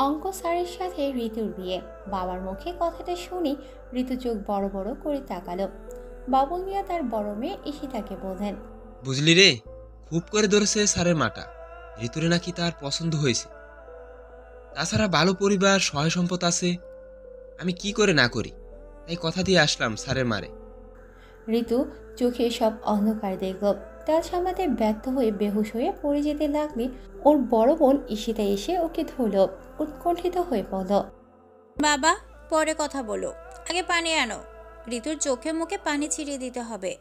অঙ্ক স্যারের সাথে ঋতুর বিয়ে। বাবার মুখে কথাটা শুনে ঋতু চোখ বড় বড় করে তাকালো। বাবুল মিয়া তার বড় মেয়ে ঈশিতাকে বললেন, বুঝলি রে, খুব করে ধরেছে স্যারের মাটা। ঋতুরে নাকি তার পছন্দ হয়েছে। তাছাড়া ভালো পরিবার, সহায় সম্পদ আছে। আমি কি করে না করি? তাই কথা দিয়ে আসলাম স্যারের মারে। ঋতু চোখে সব অন্ধকার দেখল। তার সামলাতে ব্যর্থ হয়ে বেহুশ হয়ে পড়ে যেতে লাগলে ওর বড় বোন ঈশিতা এসে ওকে ধরল। উৎকণ্ঠিত হয়ে পড়ল, বাবা, পরে কথা বলো, আগে পানি আনো। ঋতুর চোখে মুখে পানি ছিটিয়ে দিতে হবে।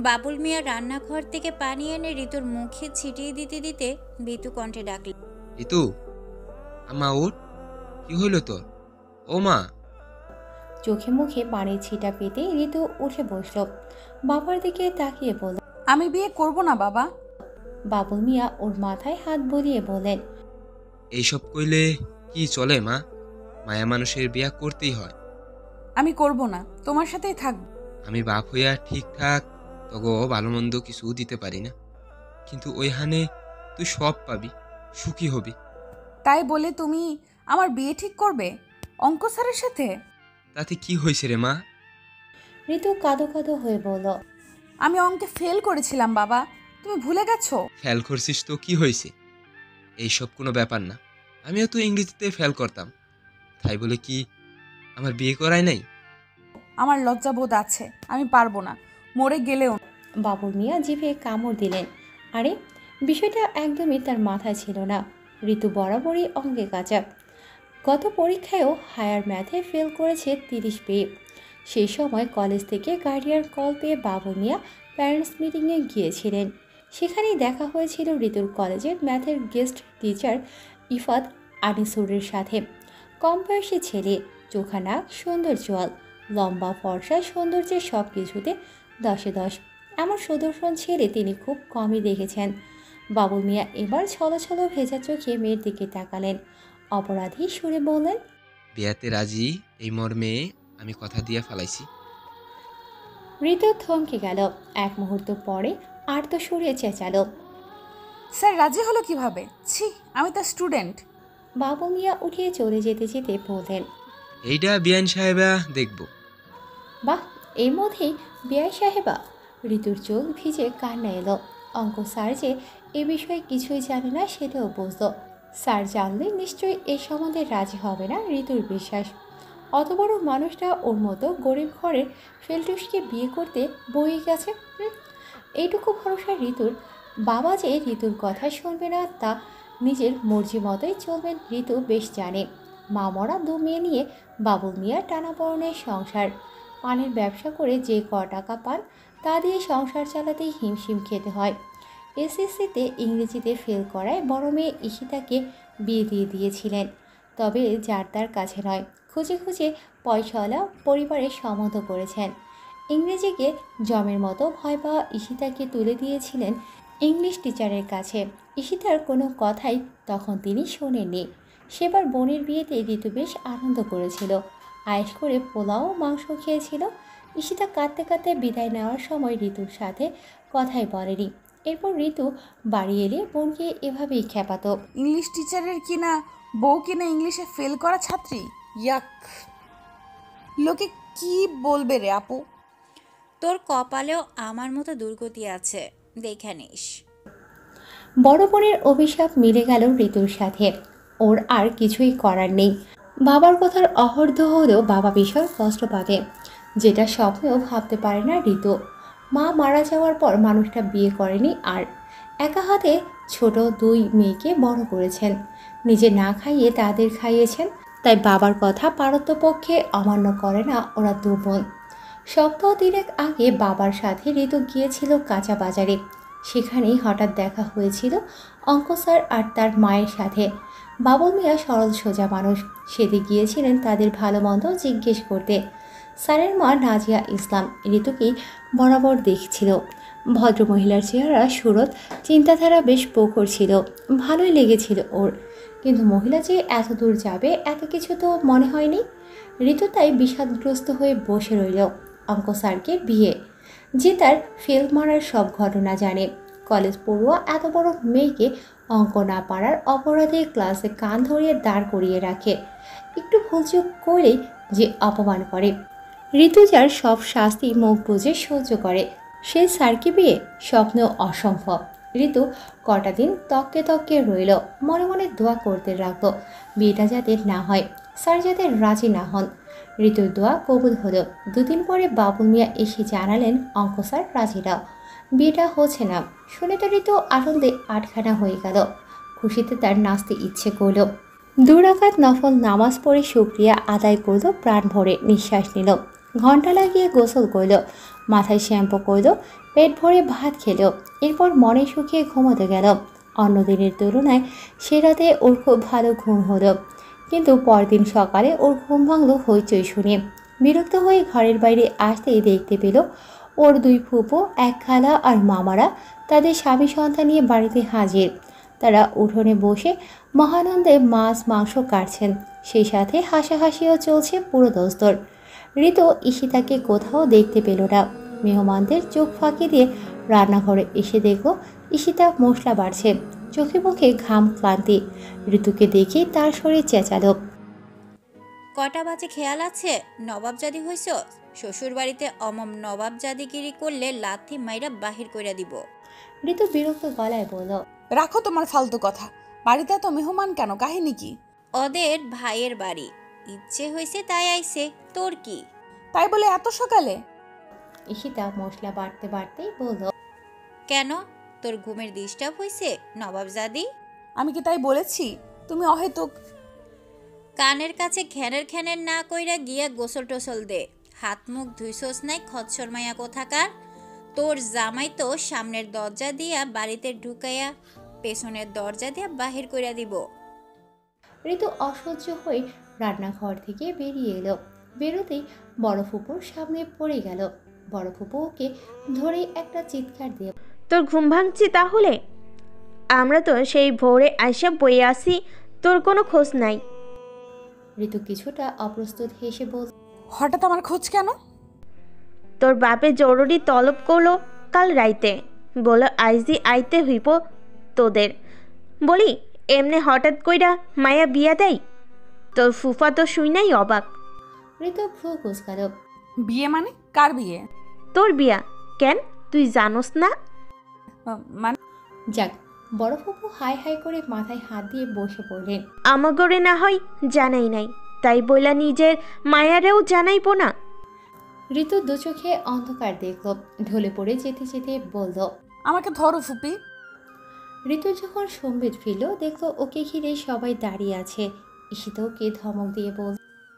বাবুল মিয়া রান্নাঘর থেকে পানি এনে ঋতুর মুখে ছিটিয়ে দিতে দিতে বিতু কণ্ঠে ডাকল, ঋতু, আমা ওঠ। কি হইল তোর? ও মা। চোখে মুখে পানির ছিটা পেতে ঋতু উঠে বসল। বাবার দিকে তাকিয়ে বলল, আমি বিয়ে করব না বাবা। বাবুল মিয়া ওর মাথায় হাত বুলিয়ে বলেন, এইসব কইলে কি চলে মা? মায়া মানুষের বিয়া করতেই হয়। আমি করব না, তোমার সাথেই থাকবো। আমি বাপ হইয়া ঠিকঠাক তগো ভালো মন্দ কিছু দিতে পারি না, কিন্তু ওইখানে তুই সব পাবি, সুখী হবি। তাই বলে তুমি আমার বিয়ে ঠিক করবে অঙ্ক স্যারের সাথে? তাতে কি হয়েছে রে মা? ঋতু কাঁদো কাঁদো হয়ে বলল, আমি অঙ্কে ফেল করেছিলাম বাবা, তুমি ভুলে গেছো? ফেল করছিস তো কি হয়েছে? এইসব কোনো ব্যাপার না। আমিও তো ইংরেজিতে ফেল করতাম, তাই বলে কি আমার বিয়ে করাই নাই? আমার লজ্জাবোধ আছে, আমি পারবো না, মরে গেলেও। বাবুল মিয়া জিভে কামড় দিলেন। আরে, বিষয়টা একদমই তার মাথায় ছিল না। ঋতু বরাবরই অঙ্কে কাঁচা। গত পরীক্ষায়ও হায়ার ম্যাথে ফেল করেছে 30 পেয়ে। সেই সময় কলেজ থেকে গার্ডিয়ান কল পেয়ে বাবুল মিয়া প্যারেন্টস মিটিংয়ে গিয়েছিলেন। সেখানেই দেখা হয়েছিল ঋতুর কলেজের ম্যাথের গেস্ট টিচার ইফাত আনিসুরের সাথে। কম বয়সী ছেলে, চোখা নাক, সুন্দর চোয়াল, লম্বা ফর্সা, সৌন্দর্যের সব কিছুতে 10-এ 10। এমন সুদর্শন ছেলে তিনি খুব কমই দেখেছেন। বাবুল মিয়া এবার ছলো ছলো ভেজা চোখে মেয়ের দিকে তাকালেন। অপরাধী সুরে বললেন, বিয়াতে রাজি এই মর্মে আমি কথা দিয়ে ফেলাইছি। ঋতু থমকে গেল। এক মুহূর্ত পরে আর্ত সুরে চেঁচালো, স্যার রাজি হলো কিভাবে? ছি, আমি তো স্টুডেন্ট। বাবু মিয়া উঠিয়ে চলে যেতে যেতে বললেন, এইটা বিয়ান সাহেবা দেখব। বাহ, এর মধ্যেই বিআই সাহেবা! ঋতুর চোখ ভিজে কান্না এলো। অঙ্ক স্যার যে এ বিষয়ে কিছুই জানে না সেটাও বুঝল। স্যার জানলে নিশ্চয়ই এ সম্বন্ধে রাজি হবে না ঋতুর বিশ্বাস। অত বড় মানুষটা ওর মতো গরিব ঘরের ফেলটুসকে বিয়ে করতে বই গেছে। এইটুকু ভরসা ঋতুর। বাবা যে ঋতুর কথা শুনবে না তা নিজের মর্জি মতোই চলবেন ঋতু বেশ জানে। মা মরা 2 মেয়ে নিয়ে বাবুল মিয়ার টানাপড়নের সংসার। পানের ব্যবসা করে যে টাকা পান তা দিয়ে সংসার চালাতেই হিমশিম খেতে হয়। এসএসসিতে ইংরেজিতে ফেল করায় বড় মেয়ে ঈশিতাকে বিয়ে দিয়ে দিয়েছিলেন। তবে যার তার কাছে নয়, খুঁজে খুঁজে পয়সাওয়ালা পরিবারে সম্মত করেছেন। ইংরেজিকে জমের মতো ভয় পাওয়া ঈশিতাকে তুলে দিয়েছিলেন ইংলিশ টিচারের কাছে। ঈশিতার কোনো কথাই তখন তিনি শোনেননি। সেবার বোনের বিয়েতে ঋতু বেশ আনন্দ করেছিল, আয়েশ করে পোলাও মাংস খেয়েছিল। ঈশিতা কাঁদতে কাঁদতে বিদায় নেওয়ার সময় ঋতুর সাথে কথাই বলেনি। এরপর ঋতু বাড়ি এলে বোনকে এভাবেই খেপাতো, ইংলিশ টিচারের কিনা বউ কিনা ইংলিশে ফেল করা ছাত্রী, ইয়াক! লোকে কি বলবে রে আপু? তোর কপালেও আমার মতো দুর্গতি আছে, দেখে নিস। বড় বোনের অভিশাপ মিলে গেল ঋতুর সাথে। ওর আর কিছুই করার নেই। বাবার কথার অহর্ধ হলেও বাবা ভীষণ কষ্ট পাবে, যেটা স্বপ্নেও ভাবতে পারে না ঋতু। মা মারা যাওয়ার পর মানুষটা বিয়ে করেনি আর। একা হাতে ছোট 2 মেয়েকে বড় করেছেন, নিজে না খাইয়ে তাদের খাইয়েছেন। তাই বাবার কথা পারতপক্ষে অমান্য করে না ওরা 2 বোন। সপ্তাহ 3 আগে বাবার সাথে ঋতু গিয়েছিল কাঁচা বাজারে। সেখানেই হঠাৎ দেখা হয়েছিল অঙ্ক স্যার আর তার মায়ের সাথে। বাবুল মিয়া সরল সোজা মানুষ, সেদিকে গিয়েছিলেন তাদের ভালো মন্দ জিজ্ঞেস করতে। স্যারের মা নাজিয়া ইসলাম ঋতুকেই বরাবর দেখছিল। ভদ্রমহিলার চেহারা, সুরত, চিন্তাধারা বেশ প্রখর ছিল। ভালোই লেগেছিল ওর, কিন্তু মহিলা যে এত দূর যাবে এত কিছু তো মনে হয়নি। ঋতু তাই বিষাদগ্রস্ত হয়ে বসে রইল। অঙ্ক স্যারকে বিয়ে, যে তার ফেল মারার সব ঘটনা জানে, কলেজ পড়ুয়া এত বড় মেয়েকে অঙ্ক না পারার অপরাধে ক্লাসে কান ধরিয়ে দাঁড় করিয়ে রাখে। একটু ভুলচুক করেই যে অপমান করে। ঋতুজার সব শাস্তি মুখ বুজে সহ্য করে। সে স্যারকে বিয়ে স্বপ্ন অসম্ভব। ঋতু কটা দিন তককে তককে রইল, মনে মনে দোয়া করতে লাগলো বিয়েটা যাতে না হয়, স্যার যাতে রাজি না হন। ঋতুর দোয়া কবুল হলো। দুদিন পরে বাবুল মিয়া এসে জানালেন অঙ্ক স্যার রাজি না, বিয়েটা হচ্ছে না। শুনে তো ঋতু আনন্দে আটখানা হয়ে গেল। খুশিতে তার নাচতে ইচ্ছে করল। 2 রাকাত নফল নামাজ পড়ে শুকরিয়া আদায় করলো, প্রাণ ভরে নিঃশ্বাস নিল। ঘন্টা লাগিয়ে গোসল করল, মাথায় শ্যাম্পু করল, পেট ভরে ভাত খেল। এরপর মনে শুকিয়ে ঘুমোতে গেল। অন্য দিনের তুলনায় সে রাতে ওর খুব ভালো ঘুম হলো, কিন্তু পরদিন সকালে ওর ঘুম ভাঙল হইচই শুনে। বিরক্ত হয়ে ঘরের বাইরে আসতেই দেখতে পেল ওর 2 ফুপু, 1 খালা আর মামারা তাদের স্বামী সন্তান নিয়ে বাড়িতে হাজির। তারা উঠোনে বসে মহানন্দে মাছ মাংস কাটছেন, সেই সাথে হাসাহাসিও চলছে পুরো দস্তর। ঋতু ঈশিতাকে কোথাও দেখতে পেল না। মেহমানদের চোখ ফাঁকি দিয়ে রান্নাঘরে এসে দেখল ঈশিতা মশলা বাড়ছে, চোখে মুখে ঘাম, ক্লান্তি। ঋতুকে দেখে তার শরীর চেঁচালো। কটা বাজে খেয়াল আছে? নবাবজাদি হইছ? শ্বশুর বাড়িতে অমম নবাবজাদিগিরি করলে লাথি মাইরা বাহির কইরা দিব। ঋতু বিরক্ত গলায় বলল, রাখো তোমার ফালতু কথা। বাড়িতে এত মেহমান কেন? কাহিনী কি? ওদের ভাইয়ের বাড়ি, ইচ্ছে হয়েছে তাই আইছে, তোর কি? তাই বলে এত সকালে? ঈশিতা মশলা বাড়তে বাড়তেই বলল, কেন, তোর ঘুমের ডিস্টার্ব হইছে নবাবজাদি? আমি কি তাই বলেছি? তুমি অহেতুক। কানের কাছে ঘ্যানের ঘ্যানের না কইরা গিয়া গোসল টোসল দে। হাত মুখ ধুইছস নাই খচ্চর মাইয়া কোথাকার। তোর জামাই তো সামনের দরজা দিয়া বাড়িতে ঢুকাইয়া পেছনের দরজা দিয়া বাহির কইরা দিব। ঋতু অসহ্য হয়ে রান্নাঘর থেকে বেরিয়ে এলো। বেরোতেই বড় ফুপুর সামনে পড়ে গেল। বড় ফুপু ওকে ধরেই একটা চিৎকার দিয়ে, তোর ঘুম ভাঙছি তাহলে? আমরা তো সেই ভোরে আইসা বইয়ে আসি, তোর কোনো খোঁজ নাই। ঋতু কিছুটা অপ্রস্তুত হেসে বলল, হঠাৎ আমার খোঁজ কেন? তোর বাপে জরুরি তলব করলো কাল রাইতে, বলো আইজি আইতে হইব তোদের। বলি এমনি হঠাৎ কইরা মায়া বিয়া দেয়? তোর ফুফা তো শুই নাই অবাক। ঋতু ভ্রু কুচকাল। বিয়ে মানে? কার বিয়ে? তোর বিয়া কেন তুই জানোস না? মানে যাক, বড় ফুপু হাই হাই করে মাথায় হাত দিয়ে বসে পড়লেন। আমাগরে না হয় জানাই নাই, তাই বইলা নিজের মায়ারেও জানাইব না? ঋতু দু চোখে অন্ধকার দেখল, ঢলে পড়ে যেতে যেতে বলল, আমাকে ধরো ফুপি। ঋতু যখন সম্বিত ফিরল দেখল ওকে ঘিরে সবাই দাঁড়িয়ে আছে। ঈশিতা ওকে ধমক দিয়ে বলল,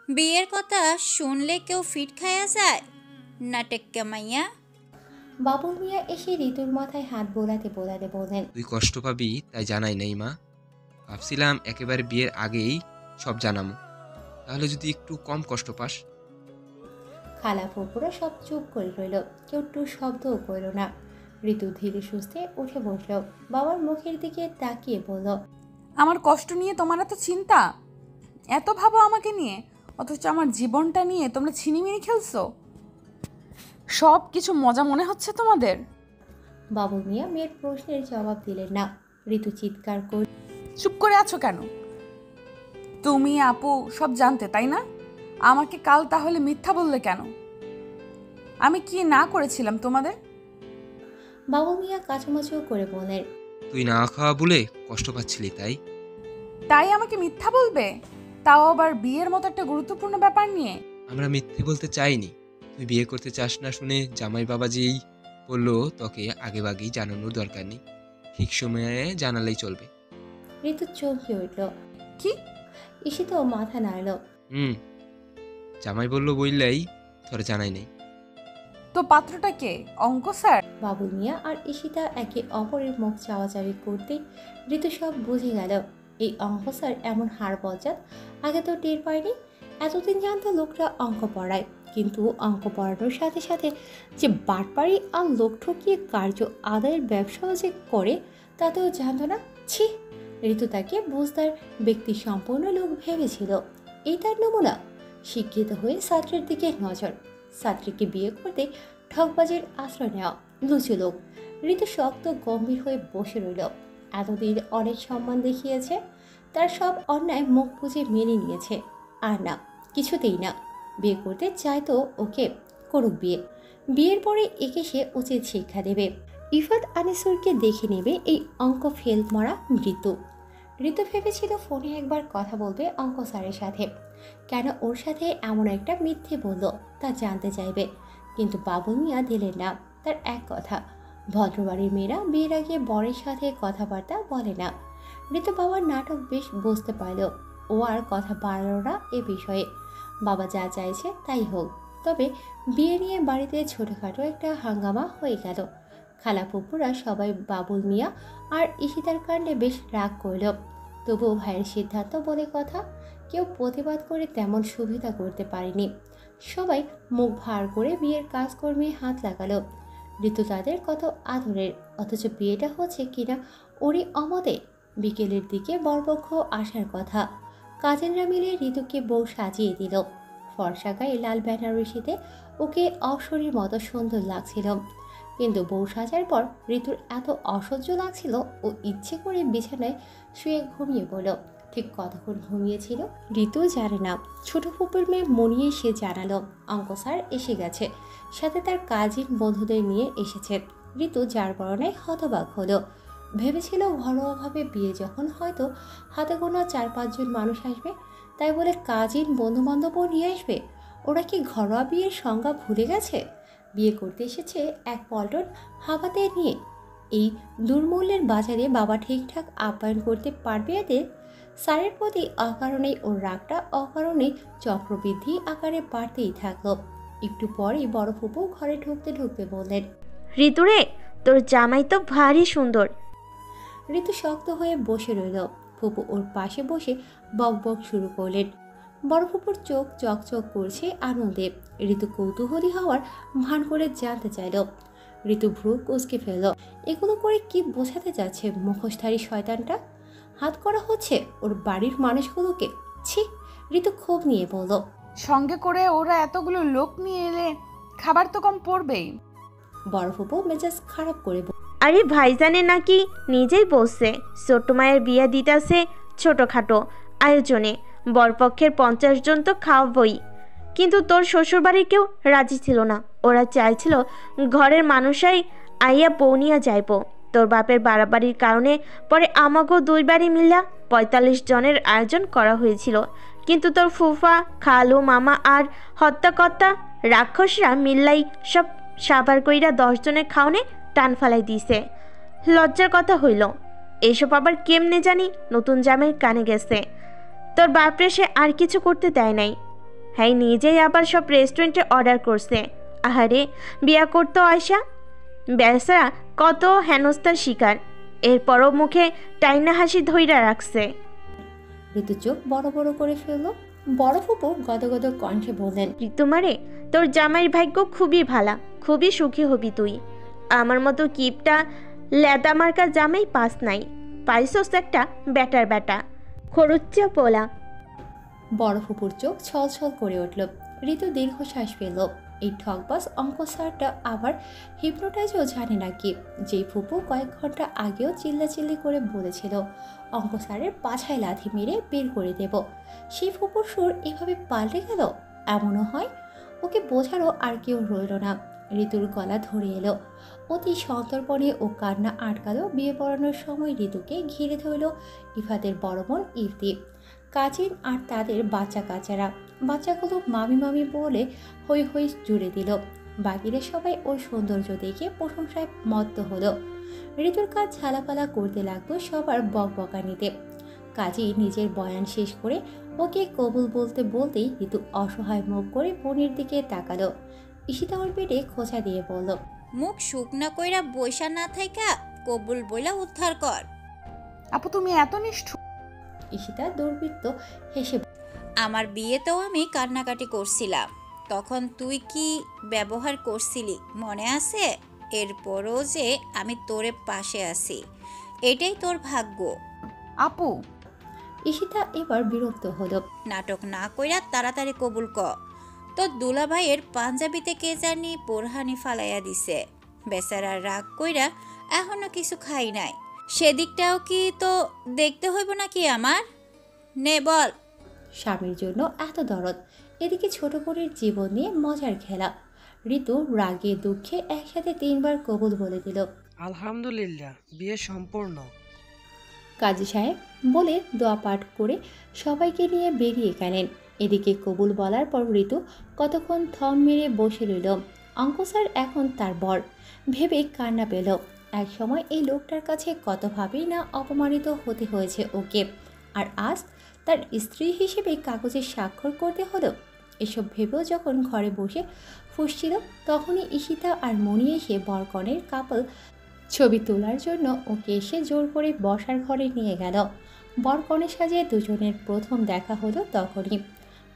বিয়ের কথা শুনলে কেউ ফিট খায়া যায়? নাটক কামাইয়া। বাবুল মিয়া এসে ঋতুর মাথায় হাত বোলাতে বোলাতে বললেন, তুই কষ্ট পাবি তাই জানাই নাই মা। ভাবছিলাম একেবারে বিয়ের আগেই সব জানামো, তাহলে যদি একটু কম কষ্ট পাস। খালা ফুপুরা সব চুপ করে রইল, কেউ টু শব্দও করল না। ঋতু ধীরে সুস্থে উঠে বসল, বাবার মুখের দিকে তাকিয়ে বলল, আমার কষ্ট নিয়ে তোমার এত চিন্তা? এত ভাবো আমাকে নিয়ে, অথচ আমার জীবনটা নিয়ে তোমরা ছিনিমিনি খেলছো। সব কিছু মজা মনে হচ্ছে তোমাদের? বাবুল মিয়া মেয়ের প্রশ্নের জবাব দিলেন না। ঋতু চিৎকার করে, চুপ করে আছো কেন? তুমি আপু সব জানতে তাই না? আমাকে কাল তাহলে মিথ্যা বললে কেন? আমি কি না করেছিলাম তোমাদের? বাবুল মিয়া কাচুমাচু করে বললেন, তুই না খাওয়া বলে কষ্ট পাচ্ছিলি তাই? তাই আমাকে মিথ্যা বলবে? তাও আবার বিয়ের মতো একটা গুরুত্বপূর্ণ ব্যাপার নিয়ে? আমরা মিথ্যে বলতে চাইনি। তুই বিয়ে করতে চাস না শুনে জামাই বাবাজিই বললো তোকে আগেভাগেই জানানোর দরকার নেই, ঠিক সময়ে জানালেই চলবে। ঋতু চমকে উঠল। কি? ঈশিতাও মাথা নাড়ল। জামাই বললো বললেই তোরে জানাই নেই। তো পাত্রটা কে? অঙ্ক স্যার? বাবুল মিয়া আর ঈশিতা একে অপরের মুখ চাওয়াচাওয়ি করতে ঋতু সব বুঝে গেল। এই অঙ্ক স্যার এমন হাড় বজ্জাত আগে তো টের পায়নি। এতদিন জানতো লোকরা অঙ্ক পড়ায়, কিন্তু অঙ্ক পড়ানোর সাথে সাথে যে বাটপাড়ি আর লোক ঠকিয়ে কার্য আদায়ের ব্যবসাও যে করে তাতেও জানতো না। ছি, ঋতু তাকে বুঝদার ব্যক্তি সম্পন্ন লোক ভেবেছিল। এই তার নমুনা। শিক্ষিত হয়ে ছাত্রের দিকে নজর, ছাত্রীকে বিয়ে করতে ঠকবাজির আশ্রয় নেওয়া, লুচু লোক। ঋতু শক্ত গম্ভীর হয়ে বসে রইল। এতদিন অনেক সম্মান দেখিয়েছে, তার সব অন্যায় মুখ বুজে মেনে নিয়েছে। আর না, কিছুতেই না। বিয়ে করতে চাইতো ওকে, করুক বিয়ে। বিয়ের পরে একে সে উচিত শিক্ষা দেবে। ইফাত আনিসুরকে দেখে নেবে এই অঙ্ক ফেল মারা মৃত্যু। ঋতু ভেবেছিল ফোনে একবার কথা বলবে অঙ্ক স্যারের সাথে, কেন ওর সাথে এমন একটা মিথ্যে বলল তা জানতে চাইবে। কিন্তু বাবুল মিয়া দিলেন না। তার এক কথা, ভদ্রবাড়ির মেয়েরা বিয়ের আগে বরের সাথে কথাবার্তা বলে না। ঋতু বাবার নাটক বেশ বুঝতে পারল। ও আর কথা বাড়ালো না এ বিষয়ে। বাবা যা চাইছে তাই হোক। তবে বিয়ে নিয়ে বাড়িতে ছোটোখাটো একটা হাঙ্গামা হয়ে গেল। খালা ফুপুরা সবাই বাবুল মিয়া আর ঈশিতার কাণ্ডে বেশ রাগ করল। তবুও ভাইয়ের সিদ্ধান্ত বলে কথা, কেউ প্রতিবাদ করে তেমন সুবিধা করতে পারেনি। সবাই মুখ ভার করে বিয়ের কাজকর্মে হাত লাগালো। ঋতু তাদের কত আদরের, অথচ বিয়েটা হচ্ছে কিনা ওরই অমতে। বিকেলের দিকে বরপক্ষ আসার কথা। কাজিনরা মিলে ঋতুকে বউ সাজিয়ে দিল। ফর্সা গায়ে লাল বেনারসিতে ওকে অপসরীর মতো সুন্দর লাগছিল। কিন্তু বউ সাজার পর ঋতুর এত অসহ্য লাগছিল, ও ইচ্ছে করে বিছানায় শুয়ে ঘুমিয়ে পড়ল। ঠিক কতক্ষণ ঘুমিয়েছিল ঋতু জানে না। ছোট ফুপুর মেয়ে মনিয়ে সে জানালো অঙ্ক স্যার এসে গেছে, সাথে তার কাজিন বন্ধুদের নিয়ে এসেছে। ঋতু যার বরণে হতবাক হলো। ভেবেছিল ঘরোয়াভাবে বিয়ে যখন হয়তো হাতে গোনা 4-5 জন মানুষ আসবে, তাই বলে কাজিন বন্ধুবান্ধবও নিয়ে আসবে। ওরা কি ঘরোয়া বিয়ের সংজ্ঞা ভুলে গেছে? বিয়ে করতে এসেছে এক পল্টন হাবাতে নিয়ে। এই দুর্মূল্যের বাজারে বাবা ঠিকঠাক আপ্যায়ন করতে পারবে এদের? স্যারের প্রতি অকারণেই ওর রাগটা অকারণেই চক্রবৃদ্ধি আকারে বাড়তেই থাকলো। একটু পরেই বড় ফুপু ঘরে ঢুকতে ঢুকতে বললেন, ঋতুরে, তোর জামাই তো ভারী সুন্দর। ঋতু শক্ত হয়ে বসে রইল। ফুপু ওর পাশে বসে বক বক শুরু করলেন। বড় ফুপুর চোখ চকচক করছে আনন্দে। ঋতু কৌতূহলী হওয়ার ভান করে জানতে চাইল। ঋতু ভ্রু কুঁচকে ফেলল। এগুলো করে কি বোঝাতে যাচ্ছে মুখোশধারী শয়তানটা? হাত করা হচ্ছে ওর বাড়ির মানুষগুলোকে। ছি! ঋতু ক্ষোভ নিয়ে বলল, সঙ্গে করে ওরা এতগুলো লোক নিয়ে এলে খাবার তো কম পড়বেই। বড় ফুপু মেজাজ খারাপ করে আরে ভাইজানে নাকি নিজেই বলছে ছোট মায়ের বিয়ে দিতেছে ছোটোখাটো আয়োজনে, বরপক্ষের 50 জন তো খাওয়াবই। কিন্তু তোর শ্বশুরবাড়ির কেউ রাজি ছিল না। ওরা চাইছিল ঘরের মানুষাই আইয়া বৌনিয়া যাইব। তোর বাপের বাড়াবাড়ির কারণে পরে আমাকেও 2 বাড়ি মিলা 45 জনের আয়োজন করা হয়েছিল। কিন্তু তোর ফুফা, খালু, মামা আর হত্যাকর্তা রাক্ষসরা মিল্লাই সব সাবার কইরা 10 জনের খাওনে টান ফালাই দিছে। লজ্জার কথা হইল। এসব আবার কেমনে জানি নতুন জামাইয়ের কানে গেছে। তোর বাপরে সে আর কিছু করতে দেয় নাই। হ্যাঁ, নিজেই আবার সব রেস্টুরেন্টে অর্ডার করছে। আহারে, বিয়া করতো আয়সা বেচারা কত হেনস্থার শিকার। এরপরও মুখে টাইনা হাসি ধইরা রাখছে। ঋতু চোখ বড় বড় করে ফেলল। বড় ফুপু গদগদ কণ্ঠে বললেন, ঋতুমারে, তোর জামাইয়ের ভাগ্য খুবই ভালা, খুবই সুখী হবি তুই। আমার মতো কিপটা লেদা মার্কা জামাই পাস নাই। পাইছস একটা ব্যাটার ব্যাটা খরুচ্চা পোলা। বড় ফুপুর চোখ ছলছল করে উঠল। ঋতু দীর্ঘশ্বাস ফেলল। এই ঠকবাস অঙ্ক স্যারটা আবার হিপনোটাইজও জানে নাকি? যে ফুপু কয়েক ঘন্টা আগেও চিল্লাচিল্লি করে বলেছিল অঙ্ক স্যারের পাছায় লাথি মেরে বের করে দেব, সেই ফুপুর সুর এভাবে পাল্টে গেল? এমনও হয়? ওকে বোঝারও আর কেউ রইল না। ঋতুর গলা ধরে এলো। অতি সন্তর্পণে ও কান্না আটকালো। বিয়ে পড়ানোর সময় ঋতুকে ঘিরে ধরল ইফাতের বড় বোন ইফতি, কাজিন আর তাদের বাচ্চা কাচ্চারা। বাচ্চাগুলো মামি মামি বলে হই হই জুড়ে দিল। বাকিরা সবাই ওর সৌন্দর্য দেখে প্রশংসায় মত্ত হলো। ঋতুর কাজ ঝালাপালা করতে লাগলো সবার বকবকানিতে। কাজী নিজের বয়ান শেষ করে ওকে কবুল বলতে বলতেই ঋতু অসহায় মুখ করে বোনের দিকে তাকালো। ঈশিতা ওর পেটে খোঁচা দিয়ে বলল, মুখ শুকনা কইরা বৈশা না থাইকা কবুল বইলা উদ্ধার কর। আপু তুমি এত নিষ্ঠুর। ঈশিতা দুর্বৃত্ত হেসে আমার বিয়েতেও আমি কান্নাকাটি করছিলাম, তখন তুই কি ব্যবহার করছিলি মনে আছে? এরপরও যে আমি তোরে পাশে আছি, এটাই তোর ভাগ্য। আপু ঈশিতা এবার বিরক্ত হলো। নাটক না কইরা তাড়াতাড়ি কবুল ক। তোর দুলাভাইয়ের পাঞ্জাবিতে কে জানি বোরহানি ফালাইয়া দিছে। বেচারা রাগ কইরা এখনো কিছু খাই নাই, সেদিকটাও কি তো দেখতে হইব নাকি আমার? নে বল। স্বামীর জন্য এত দরদ, এদিকে ছোট বোনের জীবন নিয়ে মজার খেলা। ঋতু রাগে দুঃখে একসাথে 3বার কবুল বলে দিল। আলহামদুলিল্লাহ, বিয়ে সম্পূর্ণ। কাজী সাহেব বলে দোয়া পাঠ করে সবাইকে নিয়ে বেরিয়ে গেলেন। এদিকে কবুল বলার পর ঋতু কতক্ষণ থম মেরে বসে রইল। অঙ্ক স্যার এখন তার বর ভেবে কান্না পেল। এক সময় এই লোকটার কাছে কতভাবেই না অপমানিত হতে হয়েছে ওকে, আর আজ তার স্ত্রী হিসেবে কাগজে স্বাক্ষর করতে হলো। এসব ভেবেও যখন ঘরে বসে ফুঁসছিল, তখনই ঈশিতা আর মণি এসে বরকনের কাপল ছবি তোলার জন্য ওকে এসে জোর করে বসার ঘরে নিয়ে গেল। বরকনে সাজিয়ে দুজনের প্রথম দেখা হলো তখনই।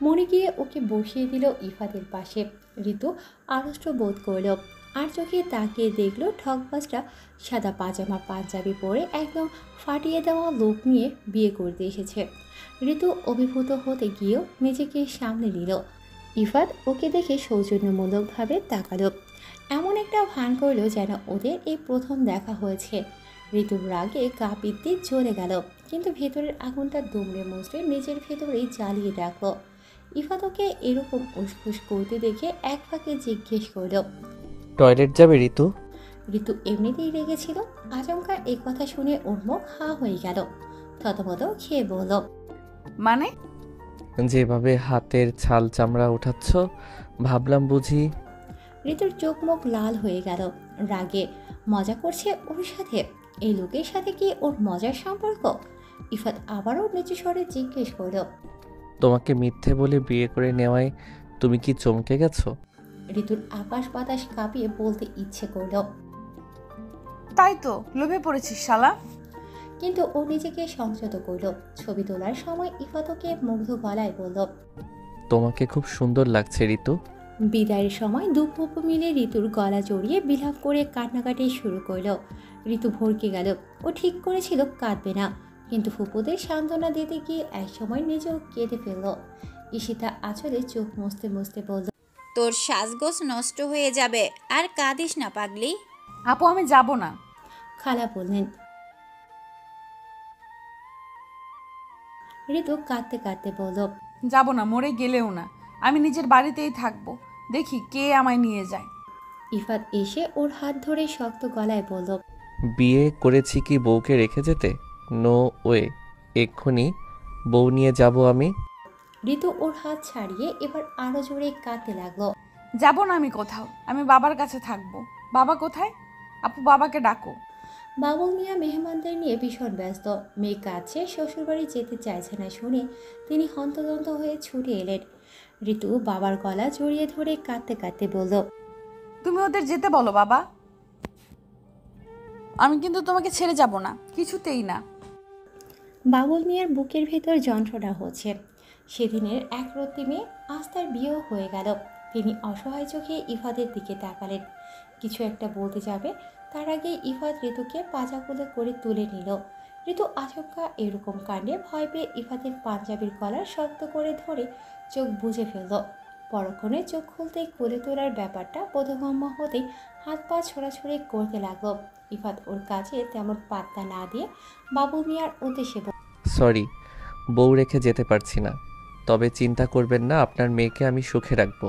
মণি গিয়ে ওকে বসিয়ে দিল ইফাতের পাশে। ঋতু আড়ষ্ট বোধ করল, আর চোখে তাকিয়ে দেখল ঠকবাজটা সাদা পাজামা পাঞ্জাবি পরে একদম ফাটিয়ে দেওয়া লোক নিয়ে বিয়ে করতে এসেছে। ঋতু অভিভূত হতে গিয়েও নিজেকে সামলে নিল। ইফাত ওকে দেখে সৌজন্যমূলকভাবে তাকালো, এমন একটা ভান করলো যেন ওদের এই প্রথম দেখা হয়েছে। ঋতুর রাগে গা পিত্তি জ্বলে গেল, কিন্তু ভেতরের আগুনটা দুমড়ে মুচড়ে নিজের ভেতরেই জ্বালিয়ে রাখলো। ইফাত ওকে এরকম উসখুস করতে দেখে এক ফাঁকে জিজ্ঞেস করল। টয়লেট যাবে ঋতু? ঋতু এমনিতেই রেগেছিল, আচমকা এই কথা শুনে ওর মুখ হা হয়ে গেল। থতমত খেয়ে বলল, মানে? যেভাবে হাতের ছাল চামড়া উঠাচ্ছ, ভাবলাম বুঝি। ঋতুর চোখ মুখ লাল হয়ে গেল। রাগে মজা করছে ওর সাথে, এই লোকের সাথে কি ওর মজার সম্পর্ক? ইফাত আবারও নিচু স্বরে জিজ্ঞেস করল। তোমাকে মিথ্যে বলে বিয়ে করে নেওয়ায় তুমি কি চমকে গেছো? ঋতুর আকাশ বাতাস কাঁপিয়ে বলতে ইচ্ছে করল, তাই তো, লোভে পড়েছিস শালা। কিন্তু ও নিজেকে সংযত করল। ছবি তোলার সময় ইফাতকে মুগ্ধ গলায় বলল, তোমাকে খুব সুন্দর লাগছে ঋতু। বিদায়ের সময় দু ফুপু মিলে ঋতুর গলা জড়িয়ে বিলাপ করে কান্নাকাটি শুরু করলো। ঋতু ভরকে গেল, ও ঠিক করেছিল কাঁদবে না, কিন্তু ফুপুদের সান্ত্বনা দিতে গিয়ে একসময় নিজেও কেঁদে ফেলল। ঈশিতা আঁচলে চোখ মুছতে মুছতে বলল, তোর সাজগোজ নষ্ট হয়ে যাবে, আর কাঁদিস না পাগলি। আপু আমি যাব না। খালা বললেন। ঋতু কাঁদতে কাঁদতে বলল, যাব না, মরে গেলেও না, আমি নিজের বাড়িতেই থাকবো, দেখি কে আমায় নিয়ে যায়। ইফাত এসে ওর হাত ধরে শক্ত গলায় বলল, বিয়ে করেছি কি বউকে রেখে যেতে? নো ওয়ে, এক্ষুনি বউ নিয়ে যাব আমি। ঋতু ওর হাত ছাড়িয়ে এবার আরো জোরে কাঁদতে লাগলো। যাব না আমি কোথাও, আমি বাবার কাছে থাকবো। বাবা কোথায়? আপু বাবাকে ডাকো। বাবুল মিয়া মেহমানদের নিয়ে ভীষণ ব্যস্ত। মেয়ে কাছে শ্বশুরবাড়ি যেতে চাইছে না শুনে তিনি হন্তদন্ত হয়ে ছুটে এলেন। ঋতু বাবার গলা জড়িয়ে ধরে কাঁদতে কাঁদতে বলল, তুমি ওদের যেতে বলো বাবা, আমি কিন্তু তোমাকে ছেড়ে যাব না, কিছুতেই না। বাবুল মিয়ার বুকের ভেতর যন্ত্রণা হচ্ছে। সেদিনের একরত্তি মেয়ে আজ তার বিয়েও হয়ে গেল। তিনি অসহায় চোখে ইফাদের দিকে তাকালেন, কিছু একটা বলতে যাবে, তার আগে ইফাত ঋতুকে পাজাকুলে করে তুলে নিল। ঋতু আচমকা এরকম কাণ্ডে ভয় পেয়ে ইফাতের পাঞ্জাবির কলার শক্ত করে ধরে চোখ বুজে ফেলল। পরক্ষণে চোখ খুলতেই কোলে তোলার ব্যাপারটা বোধগম্য হতেই হাত পা ছোড়াছুড়ি করতে লাগলো। ইফাত ওর কাছে তেমন পাত্তা না দিয়ে বাবুল মিয়ার উদ্দেশ্যে সরি, বউ রেখে যেতে পারছি না, তবে চিন্তা করবেন না, আপনার মেয়েকে আমি সুখে রাখবো।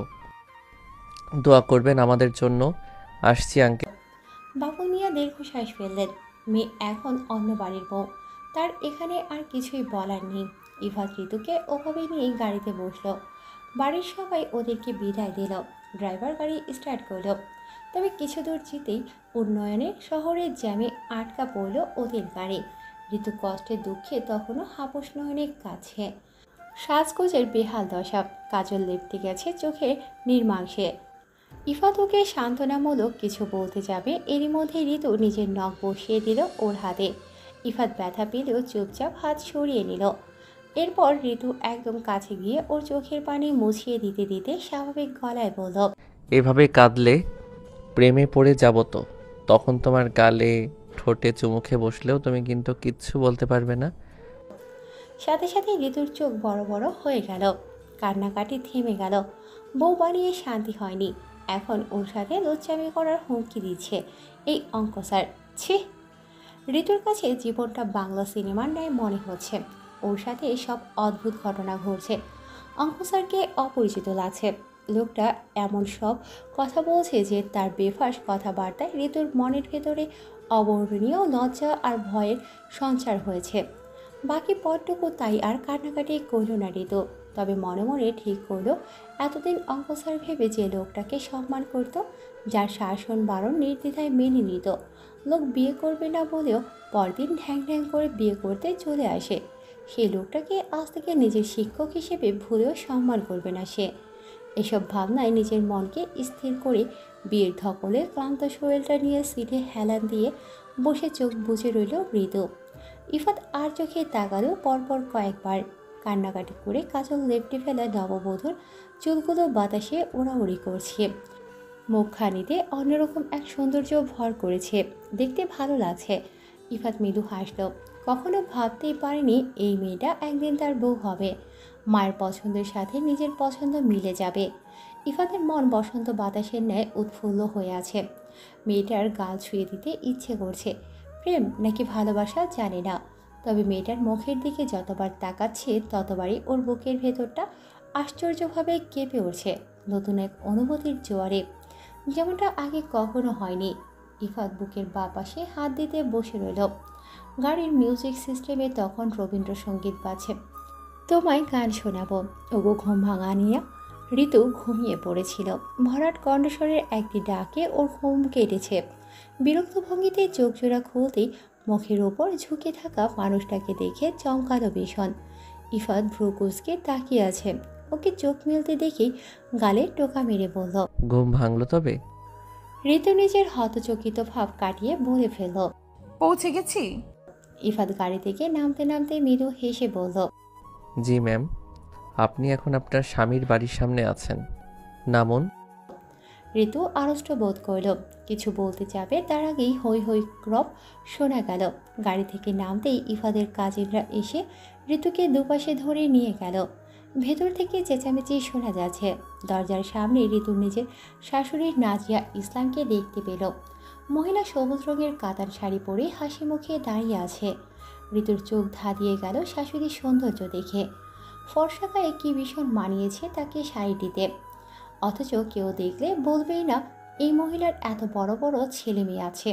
দোয়া করবেন আমাদের জন্য। আসছি আঙ্কেল। বাবুল মিয়া দীর্ঘশ্বাস ফেললেন। মেয়ে এখন অন্য বাড়ির বউ, তার এখানে আর কিছুই বলার নেই। ইফাত ঋতুকে ওভাবে নিয়ে গাড়িতে বসলো। বাড়ির সবাই ওদেরকে বিদায় দিল। ড্রাইভার গাড়ি স্টার্ট করলো। তবে কিছু দূর যেতেই উন্নয়নের শহরের জ্যামে আটকা পড়ল ওদের গাড়ি। ঋতু কষ্টে দুঃখে তখনও হাপস নয়নের কাছে। সাজগোজের বেহাল দশা, কাজল লেপটে গেছে চোখের নির্মাংসে। ইফাত ওকে সান্ত্বনামূলক কিছু বলতে যাবে, এরই মধ্যে ঋতু নিজের নখ বসিয়ে দিল ওর হাতে। ইফাত ব্যথা পেলেও চুপচাপ হাত সরিয়ে নিল। এরপর ঋতু একদম কাছে গিয়ে ওর চোখের পানি মুছিয়ে দিতে দিতে স্বাভাবিক গলায় বলল, এভাবে কাঁদলে প্রেমে পড়ে যাব তো, তখন তোমার গালে ঠোঁটে চুমুখে বসলেও তুমি কিন্তু কিচ্ছু বলতে পারবে না। সাথে সাথে ঋতুর চোখ বড় বড় হয়ে গেল, কান্নাকাটি থেমে গেল। বউ বানিয়ে শান্তি হয়নি, এখন ওর সাথে লুচ্চামি করার হুমকি দিচ্ছে এই অঙ্ক স্যার। ছি! ঋতুর কাছে জীবনটা বাংলা সিনেমার ন্যায় মনে হচ্ছে। ওর সাথে সব অদ্ভুত ঘটনা ঘটছে। অঙ্ক স্যারকে অপরিচিত লাগছে। লোকটা এমন সব কথা বলছে যে তার বেফাঁস কথাবার্তায় ঋতুর মনের ভেতরে অবর্ণনীয় লজ্জা আর ভয়ের সঞ্চার হয়েছে। বাকি পথটুকু তাই আর কান্নাকাটি করল না ঋতু। তবে মনে মনে ঠিক করলো এতদিন অঙ্ক স্যার ভেবে যে লোকটাকে সম্মান করত, যার শাসন বারণ নির্দ্বিধায় মেনে নিত, লোক বিয়ে করবে না বলেও পরদিন ঢ্যাং ঢ্যাং করে বিয়ে করতে চলে আসে, সেই লোকটাকে আজ থেকে নিজের শিক্ষক হিসেবে ভুলেও সম্মান করবে না সে। এসব ভাবনায় নিজের মনকে স্থির করে বিয়ের ধকলে ক্লান্ত শরীরটা নিয়ে সিটে হেলান দিয়ে বসে চোখ বুজে রইল মৃদু। ইফাত আর চোখে তাকালো পরপর কয়েকবার। কান্নাকাটি করে কাজল লেপটে ফেলা নববধূর চুলগুলো বাতাসে ওড়াউড়ি করছে। মুখখানিতে অন্যরকম এক সৌন্দর্য ভর করেছে, দেখতে ভালো লাগছে। ইফাত মৃদু হাসল। কখনো ভাবতেই পারেনি এই মেয়েটা একদিন তার বউ হবে, মায়ের পছন্দের সাথে নিজের পছন্দ মিলে যাবে। ইফাতের মন বসন্ত বাতাসের ন্যায় উৎফুল্ল হয়ে আছে। মেয়েটার গাল ছুঁয়ে দিতে ইচ্ছে করছে। প্রেম নাকি ভালোবাসা জানে না, তবে মেয়েটার মুখের দিকে যতবার তাকাচ্ছে ততবারই ওর বুকের ভেতরটা আশ্চর্যভাবে কেঁপে উঠছে নতুন এক অনুভূতির জোয়ারে, যেমনটা আগে কখনো হয়নি। ইফাত বুকের বাঁ পাশে হাত দিতে বসে রইল। গাড়ির মিউজিক সিস্টেমে তখন রবীন্দ্রসঙ্গীত বাজছে। তোমায় গান শোনাবো ওগো ঘুম ভাঙা নিয়ে। ঋতু ঘুমিয়ে পড়েছিল। ভরাট কণ্ঠস্বরের একটি ডাকে ওর ঘুম কেটেছে। বিরক্ত ভঙ্গিতে চোখ জোড়া খুলতেই মুখের ওপর ঝুঁকে থাকা মানুষটাকে দেখে চমকালো ভীষণ। ইফাত ভ্রুকুচকে তাকিয়ে আছে। ওকে চোখ মেলতে দেখেই গালে টোকা মেরে বলল, ঘুম ভাঙলো তবে? ঋতু নিজের হতচকিত ভাব কাটিয়ে বলে ফেলল, পৌঁছে গেছি। ইফাত গাড়ি থেকে নামতে নামতে মৃদু হেসে বলল, জি ম্যাম, আপনি এখন আপনার স্বামীর বাড়ির সামনে আছেন, নামুন। ঋতু আড়ষ্ট বোধ করল। কিছু বলতে যাবে তার আগেই হৈ হৈ ক্রপ শোনা গেল। গাড়ি থেকে নামতেই ইফাদের কাজিনরা এসে ঋতুকে দুপাশে ধরে নিয়ে গেল। ভেতর থেকে চেঁচামেচি শোনা যাচ্ছে। দরজার সামনে ঋতুর নিজের শাশুড়ির নাজিয়া ইসলামকে দেখতে পেল। মহিলা সবুজ রঙের কাতান শাড়ি পরে হাসি মুখে দাঁড়িয়ে আছে। ঋতুর চোখ ধাঁধিয়ে গেল শাশুড়ির সৌন্দর্য দেখে। ফর্সা গায়ে কি ভীষণ মানিয়েছে তাকে শাড়িটিতে। অথচ কেউ দেখলে বলবেই না এই মহিলার এত বড় বড় ছেলে মেয়ে আছে।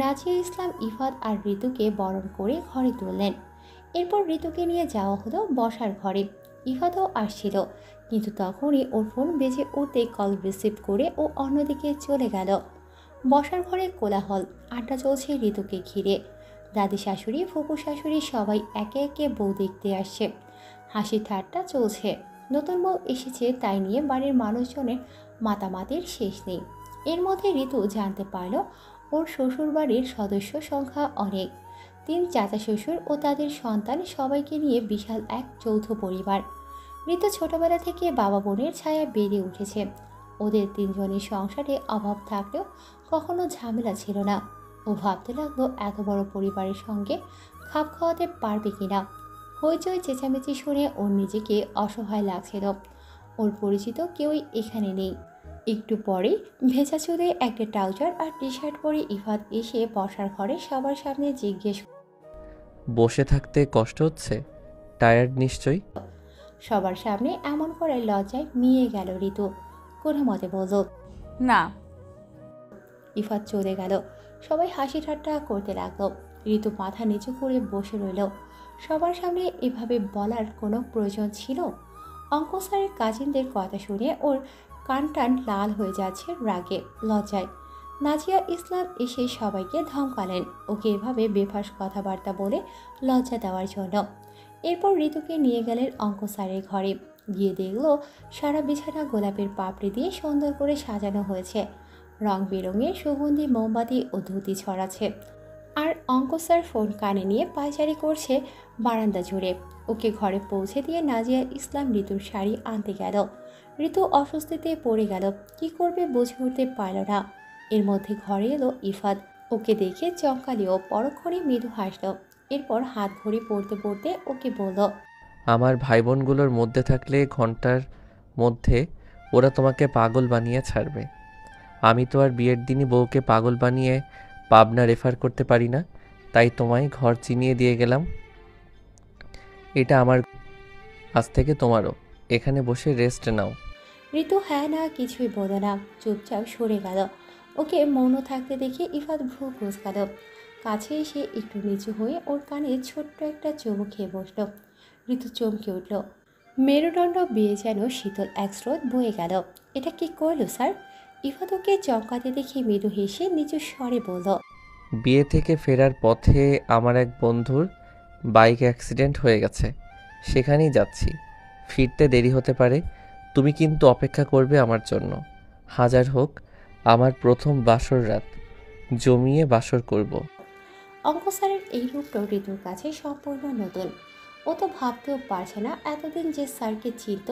নাজিয়া ইসলাম ইফাত আর ঋতুকে বরণ করে ঘরে তুললেন। এরপর ঋতুকে নিয়ে যাওয়া হলো বসার ঘরে। ইফাতও আসছিল, কিন্তু তখনই ওর ফোন বেজে উঠতে কল রিসিভ করে ও অন্যদিকে চলে গেল। বসার ঘরে কোলাহল, আড্ডা চলছে ঋতুকে ঘিরে। দাদি শাশুড়ি, ফুপু শাশুড়ি সবাই একে একে বউ দেখতে আসছে। হাসি ঠাট্টা চলছে। নতুন বউ এসেছে তাই নিয়ে বাড়ির মানুষজনের মাতামাতির শেষ নেই। এর মধ্যে ঋতু জানতে পারল ওর শ্বশুর বাড়ির সদস্য সংখ্যা অনেক। 3 চাচা শ্বশুর ও তাদের সন্তান, সবাইকে নিয়ে বিশাল এক যৌথ পরিবার। ঋতু ছোটবেলা থেকে বাবা বোনের ছায়া বেড়ে উঠেছে। ওদের 3 জনের সংসারে অভাব থাকলেও কখনো ঝামেলা ছিল না। ও ভাবতে লাগলো এত বড় পরিবারের সঙ্গে খাপ খাওয়াতে পারবে কিনা। হইচই চেঁচামেচি শুনে ওর নিজেকে অসহায় লাগছিল। ওর পরিচিত কেউই এখানে নেই। একটু পরেই ভেজা চুলে একটা ট্রাউজার আর টি শার্ট পরে ইফাত এসে বসার ঘরে সবার সামনে জিজ্ঞেস, বসে থাকতে কষ্ট হচ্ছে? টায়ার্ড নিশ্চয়ই। সবার সামনে এমন করে লজ্জায় মিয়ে গেল ঋতু। কোনো মতে বলল, না। ইফাত চলে গেল। সবাই হাসি ঠাট্টা করতে লাগলো। ঋতু মাথা নিচু করে বসে রইল। সবার সামনে এভাবে বলার কোনো প্রয়োজন ছিল? অঙ্ক স্যারের কাজিনদের কথা শুনে ওর কানটান লাল হয়ে যাচ্ছে রাগে, লজ্জায়। নাজিয়া ইসলাম এসে সবাইকে ধমকালেন ওকে এভাবে বেফাঁস কথাবার্তা বলে লজ্জা দেওয়ার জন্য। এরপর ঋতুকে নিয়ে গেলেন অঙ্ক স্যারের ঘরে। গিয়ে দেখলো সারা বিছানা গোলাপের পাপড়ি দিয়ে সুন্দর করে সাজানো হয়েছে। রং বেরঙের সুগন্ধি মোমবাতি ও ধুতি ছড়াচ্ছে। আর অঙ্ক স্যার ফোন কানে নিয়ে পায়চারি করছে বারান্দা জুড়ে। ওকে ঘরে পৌঁছে দিয়ে নাজিয়া ইসলাম ঋতুর শাড়ি আনতে গেল। ঋতু অস্বস্তিতে পড়ে গেল, কি করবে বুঝে উঠতে পারল না। এর মধ্যে ঘরে এলো ইফাত। ওকে দেখে চমকালিও পরক্ষণে মৃদু হাসল। এরপর হাত ঘড়ি পড়তে পড়তে ওকে বলল, আমার ভাই বোনগুলোর মধ্যে থাকলে ঘন্টার মধ্যে ওরা তোমাকে পাগল বানিয়ে ছাড়বে। আমি তো আর বিয়ের দিনই বউকে পাগল বানিয়ে পাবনা রেফার করতে পারি না, তাই তোমায় ঘর চিনিয়ে দিয়ে গেলাম। এটা আমার, আজ থেকে তোমারও। এখানে বসে রেস্ট নাও। ঋতু হ্যাঁ না কিছুই বলল না, চুপচাপ সরে গেল। ওকে মৌন থাকতে দেখে ইফাত ভ্রু কুঁচকাল। কাছে এসে একটু নিচু হয়ে ওর কানে ছোট্ট একটা চুমু খেয়ে বসল। ঋতু চমকে উঠল। মেরুদণ্ড বেয়ে যেন শীতল এক স্রোত বয়ে গেল। এটা কি করলো স্যার? ইফাত ওকে চমকাতে দেখে মৃদু হেসে নিচু স্বরে বলল, বিয়ে থেকে ফেরার পথে আমার এক বন্ধুর বাইক অ্যাক্সিডেন্ট হয়ে গেছে, সেখানেই যাচ্ছি। ফিরতে দেরি হতে পারে, তুমি কিন্তু অপেক্ষা করবে আমার জন্য। হাজার হোক, আমার প্রথম বাসর রাত, জমিয়ে বাসর করব। অঙ্ক স্যারের এই রূপটা ঋতুর কাছে সম্পূর্ণ নতুন। ও তো ভাবতেও পারছে না এতদিন যে স্যারকে চিনত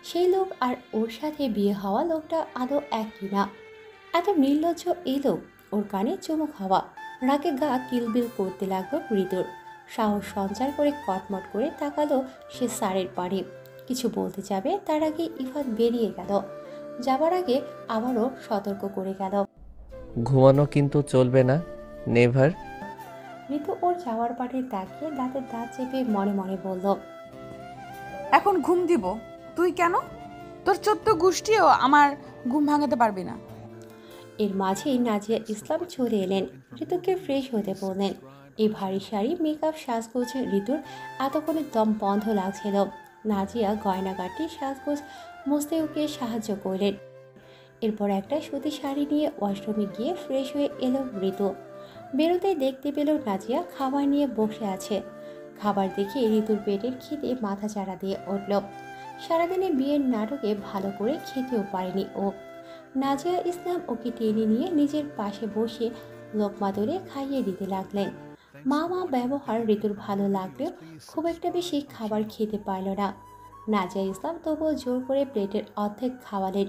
সেই লোক আর ওর সাথে বিয়ে হওয়া লোকটা আদৌ এক কিনা। এত নির্লজ্জ এই লোক। ওর কানে চুমু খাওয়া। রাগে গা কিলবিল করতে লাগলো ঋতুর। সাহস সঞ্চার করে কটমট করে তাকালো সে স্যারের পাড়ে। কিছু বলতে যাবে তার আগে ইফাত বেরিয়ে গেল। যাবার আগে আবারও সতর্ক করে গেল, ঘুমানো কিন্তু চলবে না, নেভার। ঋতু ওর যাওয়ার পাড়ে তাকিয়ে দাঁতের দাঁত চেপে মনে মনে বলল, এখন ঘুম দিব? তুই কেন? তোর 14 গোষ্ঠীও আমার ঘুম ভাঙাতে পারবি না। এর মাঝেই নাজিয়া ইসলাম চলে এলেন। ঋতুকে ফ্রেশ হতে বললেন। এই ভারী শাড়ি মেকআপ সাজগোজ ঋতুর এতক্ষণে দম বন্ধ লাগছিল। নাজিয়া গয়নাগাটি সাজগোজ মুছতে ওকে সাহায্য করলেন। এরপর একটা সুতি শাড়ি নিয়ে ওয়াশরুমে গিয়ে ফ্রেশ হয়ে এলো ঋতু। বেরোতেই দেখতে পেল নাজিয়া খাবার নিয়ে বসে আছে। খাবার দেখে ঋতুর পেটের খিদে মাথা চাড়া দিয়ে উঠল। সারাদিনে বিয়ের নাটকে ভালো করে খেতেও পারেনি ও। নাজিয়া ইসলাম ওকে টেনে নিয়ে নিজের পাশে বসে লোকমা ধরে খাইয়ে দিতে লাগলেন। মা ব্যবহার ঋতুর ভালো লাগলেও খুব একটা বেশি খাবার খেতে পারল না। নাজিয়া ইসলাম তবুও জোর করে প্লেটের অর্ধেক খাওয়ালেন।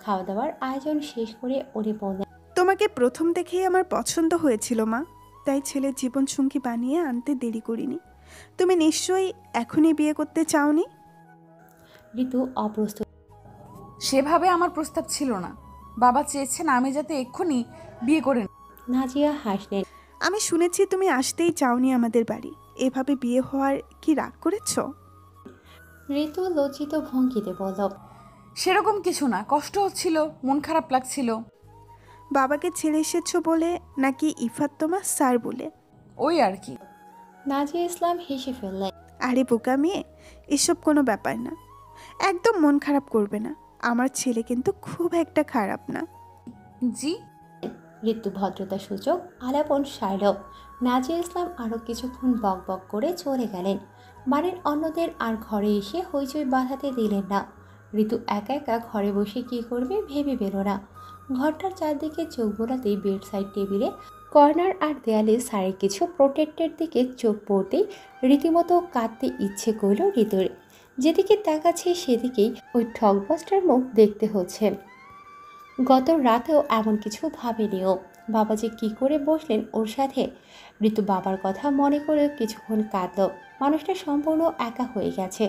খাওয়া দাওয়ার আয়োজন শেষ করে উনি বললেন, তোমাকে প্রথম দেখেই আমার পছন্দ হয়েছিল মা, তাই ছেলের জীবনসঙ্গী বানিয়ে আনতে দেরি করিনি। তুমি নিশ্চয়ই এখনই বিয়ে করতে চাওনি? ঋতু অপ্রস্তুত। সেভাবে আমার প্রস্তাব ছিল না। বাবা চেয়েছেন আমি যাতে এক্ষুনি বিয়ে করে নিই। নাজিয়া হাসলেন। আমি শুনেছি তুমি আসতেই চাওনি আমাদের বাড়ি। এভাবে বিয়ে হওয়ার কি রাগ করেছো? ঋতু লজ্জিত ভঙ্গিতে বলল, সেরকম কিছু না, কষ্ট হচ্ছিল, মন খারাপ লাগছিল। বাবাকে ছেড়ে এসেছো বলে, নাকি ইফাত তোমার স্যার বলে? ওই আর কি। নাজিয়া ইসলাম হেসে ফেললেন। আরে বোকা মেয়ে, এসব কোনো ব্যাপার না। একদম মন খারাপ করবে না। আমার ছেলে কিন্তু খুব একটা খারাপ না। জি। ঋতু ভদ্রতা সূচক আলাপন সারল। নাজিয়া ইসলাম আরও কিছুক্ষণ বক বক করে চলে গেলেন। বাড়ির অন্যদের আর ঘরে এসে হইচই বাঁধাতে দিলেন না। ঋতু একা একা ঘরে বসে কী করবে ভেবে পেল না। ঘরটার চারদিকে চোখ বোলাতেই বেড সাইড টেবিলে কর্নার আর দেয়ালে সারের কিছু প্রোটেক্টের দিকে চোখ পড়তেই রীতিমতো কাঁদতে ইচ্ছে করল ঋতুর। যেদিকে তাকাচ্ছে সেদিকেই ওই ঠকবাস্টার মুখ দেখতে হচ্ছে। গত রাতেও এমন কিছু ভাবেনিও। বাবা যে কী করে বসলেন ওর সাথে। ঋতু বাবার কথা মনে করে কিছুক্ষণ কাঁদল। মানুষটা সম্পূর্ণ একা হয়ে গেছে।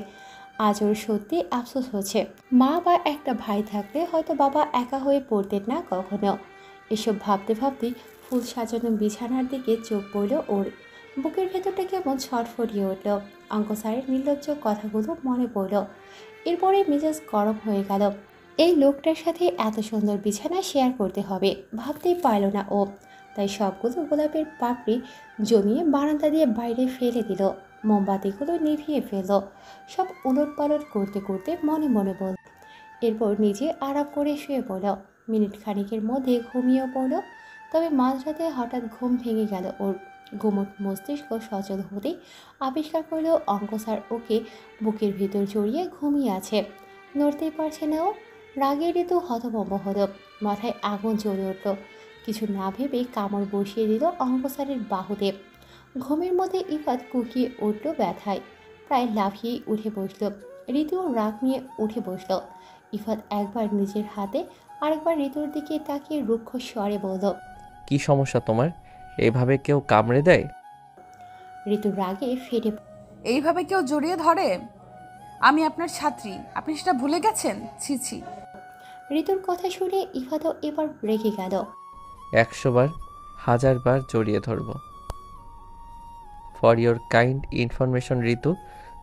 আজ ওর সত্যি আফসোস হচ্ছে। মা বা একটা ভাই থাকলে হয়তো বাবা একা হয়ে পড়তেন না কখনো। এসব ভাবতে ভাবতে ফুল সাজানো বিছানার দিকে চোখ পড়ল ওর। বুকের ভেতরটা কেমন ছটফটিয়ে উঠল। অঙ্ক স্যারের নির্লজ্জ কথাগুলো মনে পড়ল। এরপরে মেজাজ গরম হয়ে গেল। এই লোকটার সাথে এত সুন্দর বিছানা শেয়ার করতে হবে ভাবতেই পারল না ও। তাই সবগুলো গোলাপের পাপড়ি জমিয়ে বারান্দা দিয়ে বাইরে ফেলে দিল। মোমবাতিগুলো নিভিয়ে ফেলল। সব উলটপালট করতে করতে মনে মনে বলল। এরপর নিজে আরাম করে শুয়ে পড়ল। মিনিট খানিকের মধ্যে ঘুমিয়েও পড়ল। তবে মাঝরাতে হঠাৎ ঘুম ভেঙে গেল ওর। ঘুমট মস্তিষ্ক সচল হতেই আবিষ্কার করল অঙ্ক স্যার ওকে বুকের ভিতর জড়িয়ে ঘুমিয়ে আছে। নড়তেই পারছে না ও। রাগে ঋতু হতভম্ব হলো। মাথায় আগুন জ্বলে উঠল। কিছু না ভেবে কামড় বসিয়ে দিল অঙ্ক স্যারের বাহুতে। ঘুমের মধ্যে ইফাত কুকিয়ে উঠল ব্যথায়। প্রায় লাফিয়েই উঠে বসল। ঋতুও রাগ নিয়ে উঠে বসল। ইফাত একবার নিজের হাতে আরেকবার ঋতুর দিকে তাকিয়ে রুক্ষ স্বরে বলল, কি সমস্যা তোমার? এভাবে কেউ কামড়ে দেয়? ঋতু রাগে ফেটে এইভাবে কেউ জড়িয়ে ধরে? আমি আপনার ছাত্রী, আপনি সেটা ভুলে গেছেন? ছি ছি। ঋতুর কথা শুনে ইফাতও এবার রেগে গেল। 100 বার 1000 বার জড়িয়ে ধরব। ফর ইয়োর কাইন্ড ইনফরমেশন ঋতু,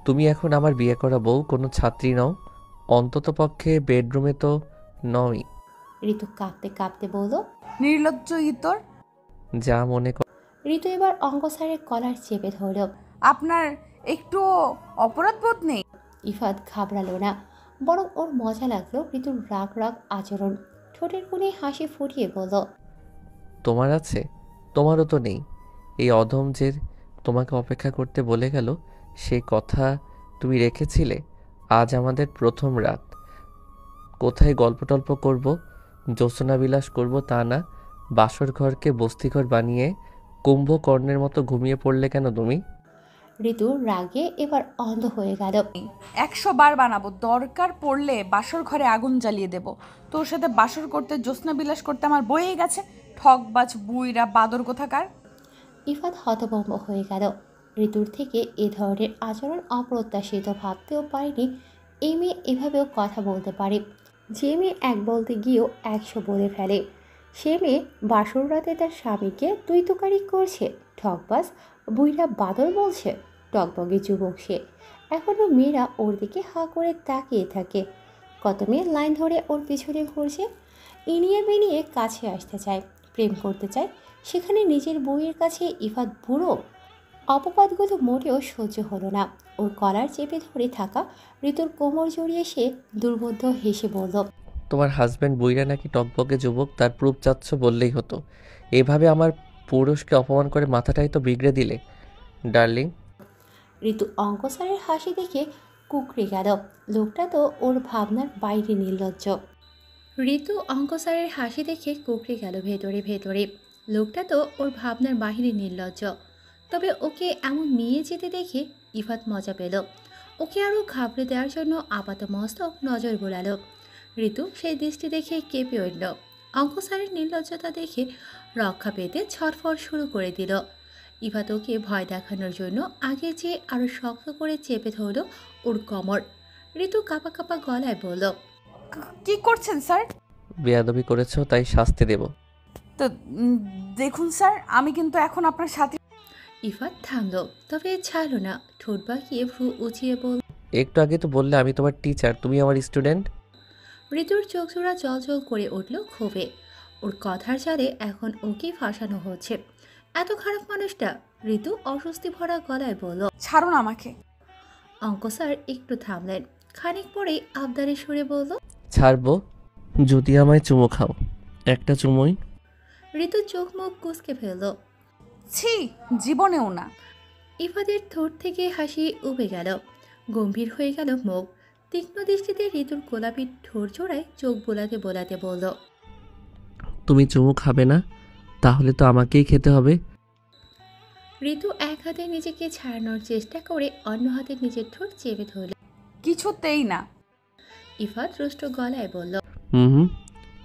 তুমি এখন আমার বিয়ে করা বউ, কোনো ছাত্রী নও। অন্তত পক্ষে বেডরুমে তো নই। ঋতু কাঁপতে কাঁপতে বলল। নির্লজ্জ ইতর, যা মনে কর। ঋতু এবার অঙ্ক স্যারের কলার চেপে ধরল। আপনার একটু অপরাধ বোধ নেই? ইফাত ঘাবড়ালো না, বরং ওর মজা লাগলো ঋতুর রাগ রাগ আচরণ। ঠোঁটের কোণে হাসি ফুটিয়ে বলল। তোমার আছে? তোমারও তো নেই। এই অধম যে তোমাকে অপেক্ষা করতে বলে গেল, সে কথা তুমি রেখেছিলে। আজ আমাদের প্রথম রাত। কোথায় গল্প টল্প করব, জ্যোৎস্না বিলাস করব তা না, বাসর ঘরকে বস্তিঘর বানিয়ে কুম্ভকর্ণের মতো ঘুমিয়ে পড়লে কেন তুমি? ঋতু রাগে এবার অন্ধ হয়ে গেল। 100 বার বানাবো, দরকার পড়লে বাসর ঘরে আগুন জ্বালিয়ে দেব। তোর সাথে বাসর করতে, জ্যোৎস্না বিলাস করতে আমার বয়েই গেছে। ঠকবাজ বুইরা বাদর কোথাকার। ইফাত হতভম্ব হয়ে গেল। ঋতুর থেকে এ ধরনের আচরণ অপ্রত্যাশিত, ভাবতেও পারেনি এই মেয়ে এভাবেও কথা বলতে পারে। যে মেয়ে এক বলতে গিয়েও 100 বলে ফেলে, সে মেয়ে বাসর রাতে তার স্বামীকে তুই তুকারি করছে, ঠকবাজ বুইরা বাদর বলছে। টকবগে যুবক সে। এখনও মেয়েরা ওর দিকে হাঁ করে তাকিয়ে থাকে। কত মেয়ে লাইন ধরে ওর পিছনে ঘুরছে, ইনিয়ে বিনিয়ে কাছে আসতে চায়, প্রেম করতে চায়। সেখানে নিজের বউয়ের কাছে ইফাত বুড়ো। অপবাদগুলো মোটেও সহ্য হলো না। ওর কলার চেপে ধরে থাকা ঋতুর কোমর জড়িয়ে সে দুর্বোধ্য হেসে বলল। তোমার হাজব্যান্ড বুইরা নাকি টকবকে যুবক, তার প্রুফ চাচ্ছ বললেই হতো। এভাবে আমার পুরুষকে অপমান করে মাথাটাই তো বিগড়ে দিলে ডার্লিং। ঋতু অঙ্ক স্যারের হাসি দেখে কুকড়ে গেল। লোকটা তো ওর ভাবনার বাইরে নির্লজ্জ। ঋতু অঙ্ক স্যারের হাসি দেখে কুকড়ে গেল ভেতরে ভেতরে। লোকটা তো ওর ভাবনার বাহিরে নির্লজ্জ। তবে ওকে এমন নিয়ে যেতে দেখে ইফাত মজা পেল। ওকে আরও ঘাবড়ে দেওয়ার জন্য আপাতমস্তক নজর বোলালো। ঋতু সেই দৃষ্টি দেখে কেঁপে উঠল। অঙ্ক স্যারের নির্লজ্জতা দেখে রক্ষা পেতে ছটফট শুরু করে দিল। ইফাত ওকে ভয় দেখানোর জন্য আগে যেয়ে আরও শক্ত করে চেপে ধরল ওর কোমর। ঋতু কাঁপা কাঁপা গলায় বলল। কি করছেন স্যার? বেয়াদবি করেছো তাই শাস্তি দেব। তো দেখুন স্যার, আমি কিন্তু এখন আপনার সাথে। ইফাত থামল, তবে ছাড়ল না। ঠোঁট বাঁকিয়ে ভ্রু উঁচিয়ে বলল। একটু আগে তো বললে আমি তোমার টিচার, তুমি আমার স্টুডেন্ট। ঋতুর চোখজোড়া জলজল করে উঠল ক্ষোভে। ওর কথার জালে এখন ওকেই ফাঁসানো হচ্ছে। এত খারাপ মানুষটা? ঋতু অস্বস্তি ভরা গলায় বলল। ছাড়ুন আমাকে। অঙ্ক স্যার একটু থামলেন, খানিক পরেই আবদারে সুরে বলল। ছাড়বো যদি আমায় চুমো খাও, একটা চুমোই। ঋতু চোখ মুখ কুঁচকে ফেলল। ছি, জীবনেও না। ইফাদের ঠোঁট থেকে হাসি উবে গেল, গম্ভীর হয়ে গেল মুখ। তীক্ষ্ণ দৃষ্টিতে ঋতুর গোলাপি ঠোঁট জোড়ায় চোখ বোলাতে বোলাতে বলল। তুমি চুমো খাবে না? তাহলে তো আমাকেই খেতে হবে। ঋতু এক হাতে নিজেকে ছাড়ানোর চেষ্টা করে অন্য হাতে নিজের ঠোঁট চেপে ধরল। কিছুতেই না। ইফাত রুষ্ট গলায় বলল। হুম,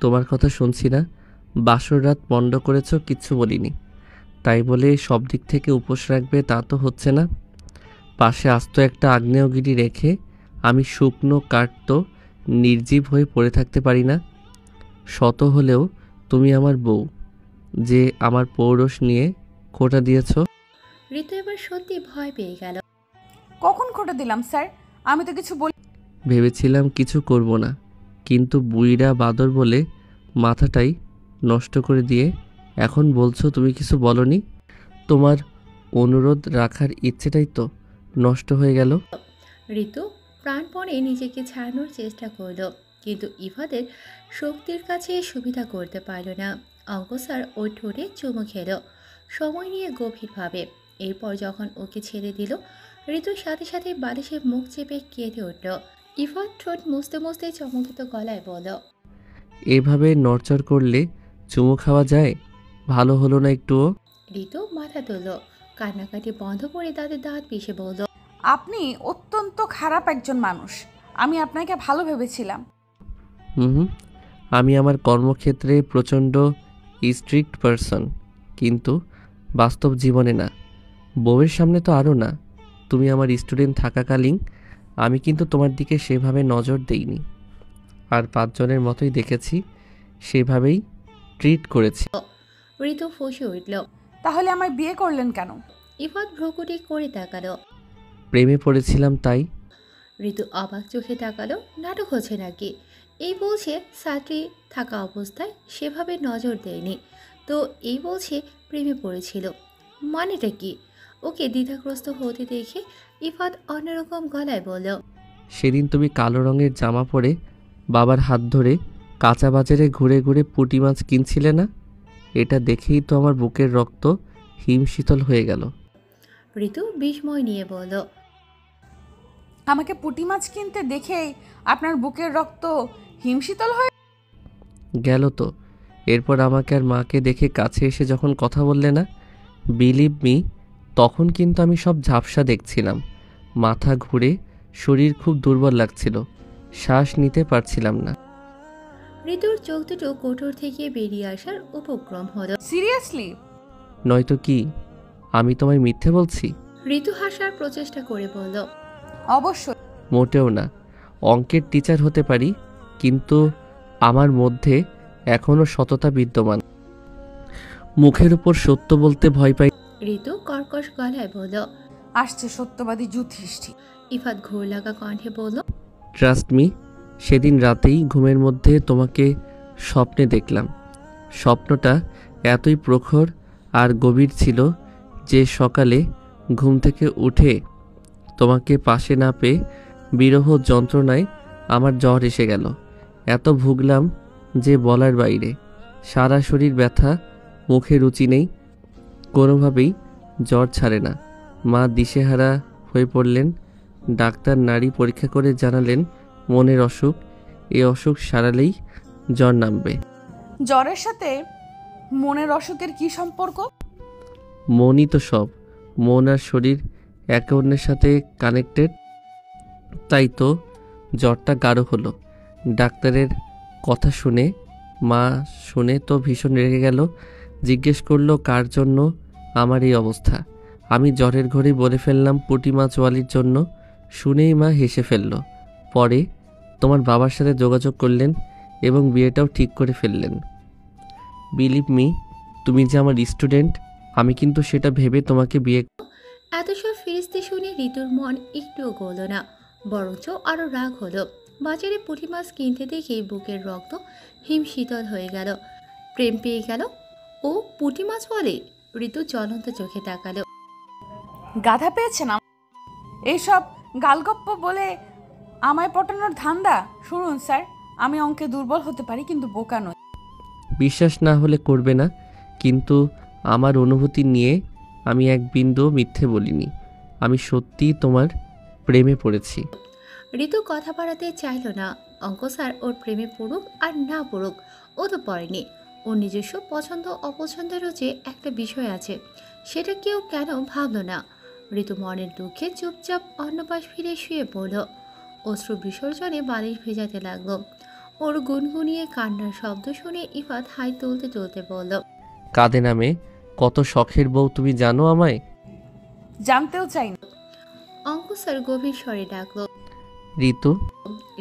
তোমার কথা শুনছি না। বাসর রাত পণ্ড করেছ, কিচ্ছু বলিনি। তাই বলে সব দিক থেকে উপোস রাখবে তা তো হচ্ছে না। পাশে আস্ত একটা আগ্নেয়গিরি রেখে আমি শুকনো কাঠ তো নির্জীব হয়ে পড়ে থাকতে পারি না। শত হলেও তুমি আমার বউ, যে আমার পৌরুষ নিয়ে খোঁটা দিয়েছ। ঋতু এবার সত্যি ভয় পেয়ে গেল। কখন খোটা দিলাম স্যার? আমি তো কিছু বলি। ভেবেছিলাম কিছু করব না, কিন্তু বুইড়া বাদর বলে মাথাটাই নষ্ট করে দিয়ে এখন বলছো তুমি কিছু বলনি। তোমার অনুরোধ রাখার ইচ্ছেটাই তো নষ্ট হয়ে গেল। ঋতু প্রাণপণে নিজেকে ছাড়ানোর চেষ্টা করল, কিন্তু ইফাদের শক্তির কাছে সুবিধা করতে পারল না। অঙ্ক স্যার ওই ঠোঁটে চুমু খেল, সময় নিয়ে গভীরভাবে। এরপর যখন ওকে ছেড়ে দিল, ঋতুর সাথে সাথে বালিশে মুখ চেপে কেঁদে উঠল। ইফাত ঠোঁট মুছতে মুছতে চমকিত গলায় বলল। এভাবে নড়চড় করলে চুমু খাওয়া যায়? ভালো হলো না একটুও? ঋতু মাথা তুলল, কান্নাকাটি বন্ধ করে দাঁতে দাঁত পিষে বলল। আপনি অত্যন্ত খারাপ একজন মানুষ। আমি আপনাকে ভালো ভেবেছিলাম। হুম, আমি আমার কর্মক্ষেত্রে প্রচণ্ড স্ট্রিক্ট পারসন, কিন্তু বাস্তব জীবনে না। বউয়ের সামনে তো আরও না। তুমি আমার স্টুডেন্ট থাকাকালীন আমি কিন্তু তোমার দিকে সেভাবে নজর দেইনি। আর 5 জনের মতোই দেখেছি, সেভাবেই ট্রিট করেছি। ঋতু ফুঁসে উঠল। তাহলে আমায় বিয়ে করলেন কেন? ইফাত ভ্রুকুটি করে তাকালো। প্রেমে পড়েছিলাম তাই। ঋতু অবাক চোখে তাকালো। নাটক হচ্ছে নাকি? এই বলছে ছাত্রী থাকা অবস্থায় সেভাবে নজর দেয়নি, তো এই বলছে প্রেমে পড়েছিল। মানেটা কি? ওকে দ্বিধাগ্রস্ত হতে দেখে ইফাত অন্যরকম গলায় বলল, সেদিন তুমি কালো রঙের জামা পরে বাবার হাত ধরে কাঁচা বাজারে ঘুরে ঘুরে পুঁটি মাছ কিনছিলে না? এটা দেখেই তো আমার বুকের রক্ত হিমশীতল হয়ে গেল। ঋতু বিস্ময় নিয়ে বলল, আমাকে পুঁটি মাছ কিনতে দেখেই আপনার বুকের রক্ত হিমশীতল হয়ে গেল তো। এরপর আমাকে আর মাকে দেখে কাছে এসে যখন কথা বললে না, বিলিভ মি, তখন কিন্তু আমি সব ঝাপসা দেখছিলাম। মাথা ঘুরে শরীর খুব দুর্বল লাগছিল, শ্বাস নিতে পারছিলাম না। ঋতুর চোখ দুটো কোটর থেকে বেরিয়ে আসার উপক্রম হলো। সিরিয়াসলি? নয়তো কি আমি তোমায় মিথ্যে বলছি? ঋতু হাসার প্রচেষ্টা করে বলল, অবশ্যই। মোটেও না। অঙ্কের টিচার হতে পারি, কিন্তু আমার মধ্যে এখনো সততা বিদ্যমান। মুখের উপর সত্য বলতে ভয় পাই। ঋতু কর্কশ গলায় বলল। আসছে সত্যবাদী যুধিষ্ঠির। ইফাত ঘোর লাগা কণ্ঠে বলল, ট্রাস্ট মি, সেদিন রাতেই ঘুমের মধ্যে তোমাকে স্বপ্নে দেখলাম। স্বপ্নটা এতই প্রখর আর গভীর ছিল যে সকালে ঘুম থেকে উঠে তোমাকে পাশে না পেয়ে বিরহ যন্ত্রণায় আমার জ্বর এসে গেল। এত ভুগলাম যে বলার বাইরে। সারা শরীর ব্যথা, মুখে রুচি নেই, কোনোভাবেই জ্বর ছাড়ে না। মা দিশেহারা হয়ে পড়লেন। ডাক্তার নাড়ি পরীক্ষা করে জানালেন মনের অসুখ। এই অসুখ সারালেই জ্বর নামবে। জ্বরের সাথে মনের অসুখের কি সম্পর্ক? মনই তো সব। মন আর শরীর একে অন্যের সাথে কানেক্টেড, তাই তো জ্বরটা গাঢ় হলো। ডাক্তারের কথা শুনে মা শুনে তো ভীষণ রেগে গেল। জিজ্ঞেস করলো কার জন্য আমার এই অবস্থা। আমি জ্বরের ঘরেই বলে ফেললাম পুঁটি মাছওয়ালির জন্য। শুনেই মা হেসে ফেলল। পরে তোমার বাবার সাথে যোগাযোগ করলেন এবং বিয়েটাও ঠিক করে ফেললেন। বিলিভ মি, তুমি যে আমার স্টুডেন্ট, আমি কিন্তু সেটা ভেবে তোমাকে বিয়ে। এত সব ফিরিস্তি শুনে ঋতুর মন একটুও গল না, বরঞ্চ আরো রাগ হলো। বাজারে পুঁটি মাছ কিনতে দেখে বুকের রক্ত হিমশীতল হয়ে গেল। প্রেম পেয়ে গেল, ও পুঁটি মাছ বলে? ঋতু জ্বলন্ত চোখে তাকালো। গাধা পেয়েছেন? এইসব গালগপ্প বলে আমায় পটানোর ধান্দা? শুনুন স্যার, আমি অঙ্কে দুর্বল হতে পারি কিন্তু বোকা নই। বিশ্বাস না হলে করবে না, কিন্তু আমার অনুভূতি নিয়ে আমি এক বিন্দুও মিথ্যে বলিনি। আমি সত্যিই তোমার প্রেমে পড়েছি। ঋতু কথা বাড়াতে চাইল না। অঙ্ক স্যার ওর প্রেমে পড়ুক আর না পড়ুক, ও তো পড়েনি। ওর নিজস্ব পছন্দ অপছন্দেরও যে একটা বিষয় আছে, সেটা কেউ কেন ভাবল না? ঋতু মনের দুঃখে চুপচাপ অন্য পাশ ফিরে শুয়ে পড়ল। অশ্রু বিসর্জনে বালিশ ভেজাতে লাগলো। ওর গুনগুনিয়ে কান্নার শব্দ শুনে ইফাত হাই তুলতে তুলতে বলল, কাঁদে নামে কত শখের বউ তুমি জানো আমায়? জানতেও চাই না। অঙ্ক স্যার গভীর স্বরে ডাকলো। ঋতু।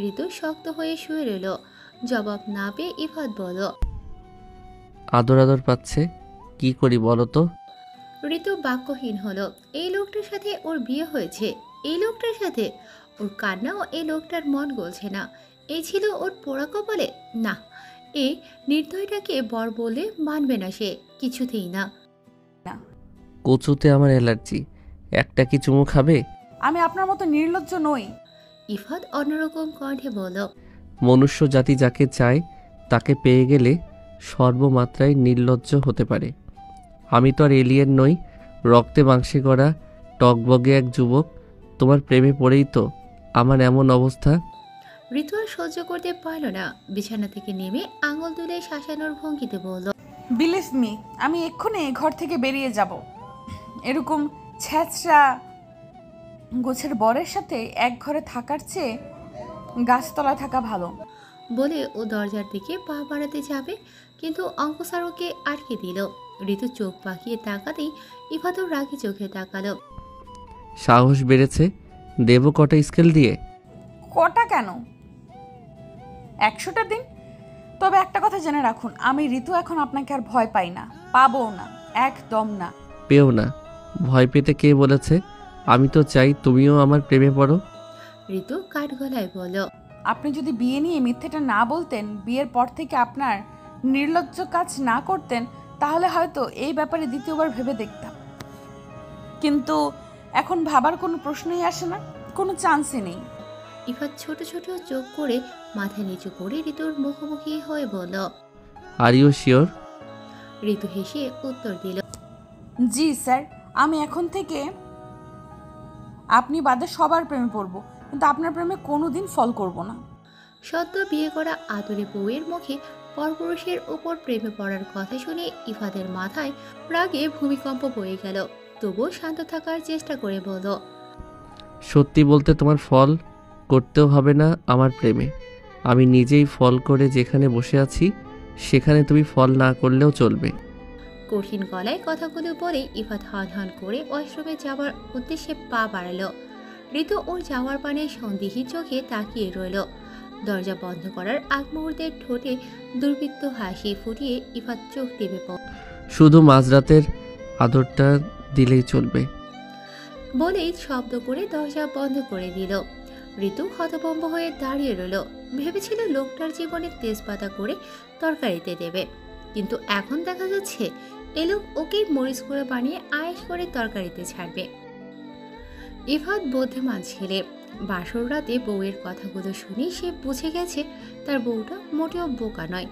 ঋতু শক্ত হয়ে শুয়ে রইল। জবাব না পেয়ে ইফাত বলল, আদর আদর পাচ্ছে, কি করি বলো তো? ঋতু বাক্যহীন হলো। এই লোকটার সাথে ওর বিয়ে হয়েছে, এই লোকটার সাথে ওর কান্নাও এই লোকটার মন গলছে না। এই ছিল ওর পোড়া কপালে? না, এই নির্দয়টাকে বর বলে মানবে না সে, কিছুতেই না। কচুতে আমার অ্যালার্জি, একটা কি চুমু খাবে? আমি আপনার মতো নির্লজ্জ নই। ইফাত অন্যরকম কণ্ঠে বলল, মনুষ্য জাতি যাকে চায় তাকে পেয়ে গেলে সর্বমাত্রায় নির্লজ্জ হতে পারে। আমি তো আর এলিয়েন নই, রক্তে মাংসে করা টকবগে এক যুবক। তোমার প্রেমে পড়েই তো আমার এমন অবস্থা। ঋতু আর সহ্য করতে পারল না। বিছানা থেকে নেমে আঙুল তুলে শাসানোর ভঙ্গিতে বলল, বিলিভ মি, আমি এক্ষুনি ঘর থেকে বেরিয়ে যাব। এরকম ছ্যাঁচড়া গোছের বরের সাথে এক ঘরে থাকার চেয়ে গাছতলায় থাকা ভালো। বলে ও দরজার দিকে পা বাড়াতে যাবে, কিন্তু অঙ্ক স্যার ওকে আটকে দিল। ঋতু চোখ পাকিয়ে তাকাতেই ইফাতও রাগি চোখে তাকালো। সাহস বেড়েছে, দেব কটা স্কেল দিয়ে? কটা কেন? 100টা দিন। তবে একটা কথা জেনে রাখুন, আমি ঋতু এখন আপনাকে আর ভয় পাই না, পাবো না, একদম না। পেও না। ভয় পেতে কে বলেছে? আমি তো চাই তুমিও আমার প্রেমে পড়ো। ঋতু কাঠ গলায় বলল। আপনি যদি বিয়ে নিয়ে মিথ্যেটা না বলতেন, বিয়ের পর থেকে আপনার নির্লজ্জ কাজ না করতেন, তাহলে হয়তো এই ব্যাপারে দ্বিতীয়বার ভেবে দেখতাম। কিন্তু এখন ভাবার কোনো প্রশ্নই আসে না, কোনো চান্সই নেই। ইফাত ছোট ছোট চোখ করে মাথা নিচু করে ঋতুর মুখোমুখি হয়ে বলল। Are you sure? ঋতু হেসে উত্তর দিল। জি স্যার, আমি এখন থেকে আপনি বাদে সবার প্রেমে পড়বো, কিন্তু আপনার প্রেমে কোনোদিন ফল করব না। সদ্য বিয়ে করা আদরে বউয়ের মুখে পরপুরুষের উপর প্রেমে পড়ার কথা শুনে ইফাতের মাথায় রাগে ভূমিকম্প বয়ে গেল। তবুও শান্ত থাকার চেষ্টা করে বলল। সত্যি বলতে তোমার ফল করতেও হবে না আমার প্রেমে। আমি নিজেই ফল করে যেখানে বসে আছি সেখানে তুমি ফল না করলেও চলবে। কঠিন গলায় কথাগুলো বলে ইফাত হন হন করে ওয়াশরুমে যাওয়ার উদ্দেশ্যে পা বাড়ালো। ঋতু ওর যাওয়ার পানে সন্দিহী চোখে তাকিয়ে রইল। দরজা বন্ধ করার আগ মুহূর্তে ঠোঁটে দুর্বৃত্ত হাসি ফুটিয়ে ইফাত চোখ টিপে পড়ল। শুধু মাঝরাতের আদরটা দিলেই চলবে বলেই শব্দ করে দরজা বন্ধ করে দিল। ঋতু হতভম্ব হয়ে দাঁড়িয়ে রইল। ভেবেছিল লোকটার জীবনে তেজপাতা করে তরকারিতে দেবে, কিন্তু এখন দেখা যাচ্ছে এ লোক ওকেই মরিচ করে বানিয়ে আয়েশ করে তরকারিতে ছাড়বে। ইফাত বুদ্ধিমান ছেলে। বাসর রাতে বউয়ের কথাগুলো শুনে সে বুঝে গেছে তার বউটা মোটেও বোকা নয়।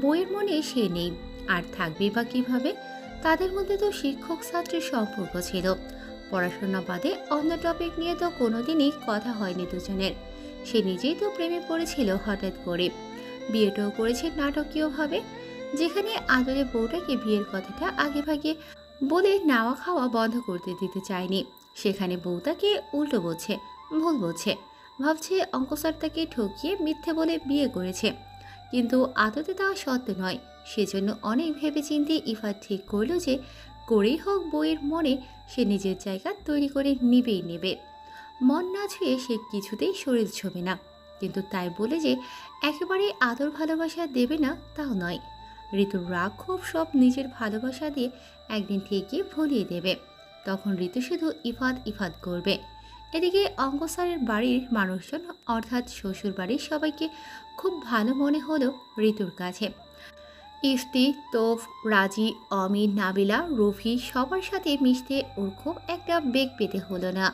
বউয়ের মনে সে নেই, আর থাকবে বা কিভাবে? তাদের মধ্যে তো শিক্ষক ছাত্রের সম্পর্ক ছিল। পড়াশোনা বাদে অন্য টপিক নিয়ে তো কোনোদিনই কথা হয়নি দুজনের। সে নিজেই তো প্রেমে পড়েছিল হঠাৎ করে, বিয়েটাও করেছে নাটকীয়ভাবে। যেখানে আদরে বউটাকে বিয়ের কথাটা আগে ভাগে বলে নাওয়া খাওয়া বন্ধ করতে দিতে চায়নি, সেখানে বউ তাকে উল্টো বলছে, ভুল বলছে, ভাবছে অঙ্ক স্যার তাকে ঠকিয়ে মিথ্যে বলে বিয়ে করেছে। কিন্তু আদতে তা সত্য নয়। সেজন্য অনেক ভেবেচিন্তে ইফাত ঠিক করল যে করেই হোক বইয়ের মনে সে নিজের জায়গা তৈরি করে নিবেই নেবে। মন না ছুঁয়ে সে কিছুতেই শরীর ছোবে না, কিন্তু তাই বলে যে একেবারে আদর ভালোবাসা দেবে না তাও নয়। ঋতুর রাগ খুব সব নিজের ভালোবাসা দিয়ে একদিন ঠিকই ভুলিয়ে দেবে। তখন ঋতু শুধু ইফাত ইফাত করবে। এদিকে অঙ্ক স্যারের বাড়ির মানুষজন অর্থাৎ শ্বশুর বাড়ির সবাইকে খুব ভালো মনে হলো ঋতুর কাছে। ইফতি, তোফ, রাজি, অমির, নাবিলা, রফি সবার সাথে মিশতে ওর খুব একটা বেগ পেতে হলো না।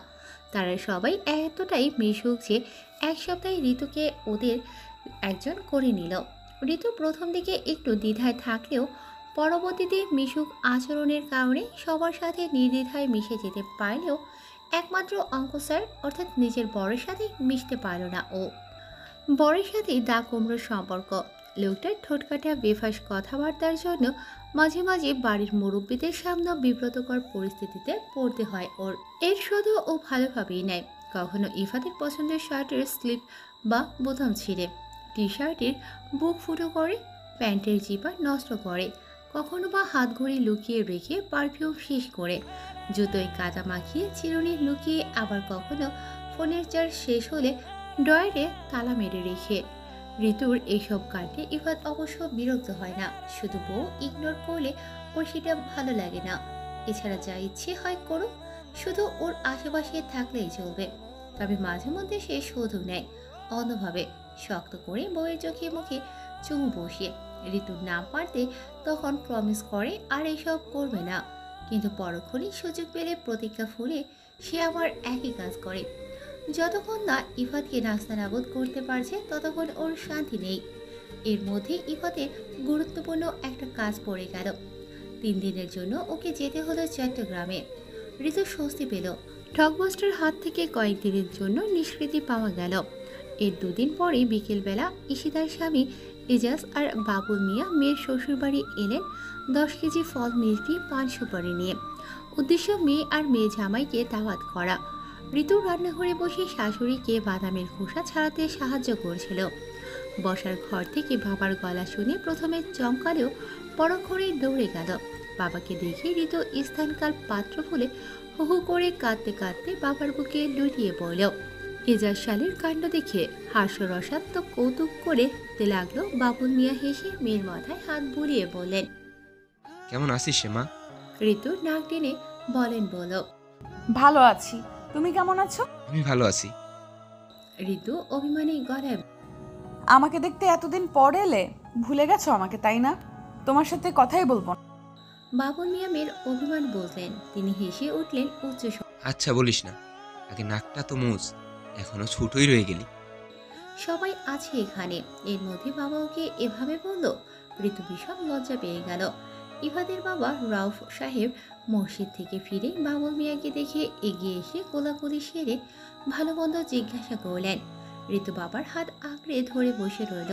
তারা সবাই এতটাই মিশুক যে এক সপ্তাহে ঋতুকে ওদের একজন করে নিল। ঋতু প্রথম দিকে একটু দ্বিধায় থাকলেও পরবর্তীতে মিশুক আচরণের কারণে সবার সাথে নির্দ্বিধায় মিশে যেতে পারলেও একমাত্র অঙ্ক স্যার অর্থাৎ নিজের বরের সাথে মিশতে পারল না ও। বরের সাথে দা কুমড়োর সম্পর্ক। লোকটার ঠোঁটকাটা বেফাস কথাবার্তার জন্য মাঝে মাঝে বাড়ির মুরব্বীদের সামনে বিব্রতকর পরিস্থিতিতে পড়তে হয় ওর। এর শুধু ও ভালোভাবেই নেয়। কখনো ইফাতের পছন্দের শার্টের স্লিপ বা বোতাম ছিঁড়ে, টি শার্টের বুক ফুটো করে, প্যান্টের জিপা নষ্ট করে, কখনো বা হাত ঘড়ি লুকিয়ে রেখে পারফিউম শেষ করে, জুতোয় কাদা মাখিয়ে চিরুনি লুকিয়ে, আবার কখনো ফোনের চার্জ শেষ হলে ড্রয়ারে তালা মেরে রেখে। ঋতুর এইসব কাণ্ডে ইফাত অবশ্য বিরক্ত হয় না, শুধু বউ ইগনোর করলে ওর সেটা ভালো লাগে না। এছাড়া যা ইচ্ছে হয় করুক, শুধু ওর আশেপাশে থাকলেই চলবে। তবে মাঝে মধ্যে সে শোধও নেয় অন্যভাবে, শক্ত করে বউয়ের চোখে মুখে চুমু বসিয়ে। ঋতুর না পারতে তখন প্রমিস করে আর এসব করবে না, কিন্তু পরক্ষণে সুযোগ পেলে প্রতিজ্ঞা ফুলে সে আবার একই কাজ করে। যতক্ষণ না ইফাতকে নাস্তানাবুদ করতে পারছে ততক্ষণ ওর শান্তি নেই। এর মধ্যে ইফাতের গুরুত্বপূর্ণ একটা কাজ পড়ে গেল। 3 দিনের জন্য ওকে যেতে হলো চট্টগ্রামে। ঋতু স্বস্তি পেল। ঠকবাস্টার হাত থেকে কয়েকদিনের জন্য নিষ্কৃতি পাওয়া গেল। এর 2 দিন পরে বিকেলবেলা ঈশিতার স্বামী এজাজ আর বাবুল মিয়া মেয়ের শ্বশুরবাড়ি এলেন 10 কেজি ফল মিষ্টি পান সুপারি নিয়ে। উদ্দেশ্য মেয়ে আর মেয়ে জামাইকে দাওয়াত করা। ঋতু রান্নাঘরে বসে শাশুড়িকে বাদামের খোসা ছাড়াতে সাহায্য করছিল। বসার ঘর থেকে বাবার গলা শুনে প্রথমে চমকালেও পরক্ষণেই দৌড়ে গেল। বাবাকে দেখে ঋতু স্থানকাল পাত্র ফুলে হু হু করে কাঁদতে কাঁদতে বাবার বুকে লুটিয়ে পড়ল। এজাজ শালীর কাণ্ড দেখে হাস্যরসাত্মক কৌতুক করে দিতে লাগলো। বাবুল মিয়া হেসে মেয়ের মাথায় হাত বুলিয়ে বললেন। কেমন আছিস শ্যামা? ঋতু নাক টেনে বলেন বলো। ভালো আছি, তুমি কেমন আছো? আমি ভালো আছি। ঋতু অভিমানী গলায় আমাকে দেখতে এতদিন পর এলে, ভুলে গেছো আমাকে তাই না? তোমার সাথে কথাই বলবো না। বাবুল মিয়া মেয়ের অভিমান বললেন। তিনি হেসে উঠলেন উচ্চ আচ্ছা বলিস না, আগে নাকটা তো মুছ, এখনো ছোটই রয়ে গেলি। সবাই আছে এখানে, এর মধ্যে বাবা ওকে এভাবে বলল। ঋতু ভীষণ লজ্জা পেয়ে গেল। ইফাদের বাবা রাউফ সাহেব মসজিদ থেকে ফিরে বাবুল মিয়াকে দেখে এগিয়ে এসে কোলাকুলি সেরে ভালো মন্দ জিজ্ঞাসা করলেন। ঋতু বাবার হাত আঁকড়ে ধরে বসে রইল।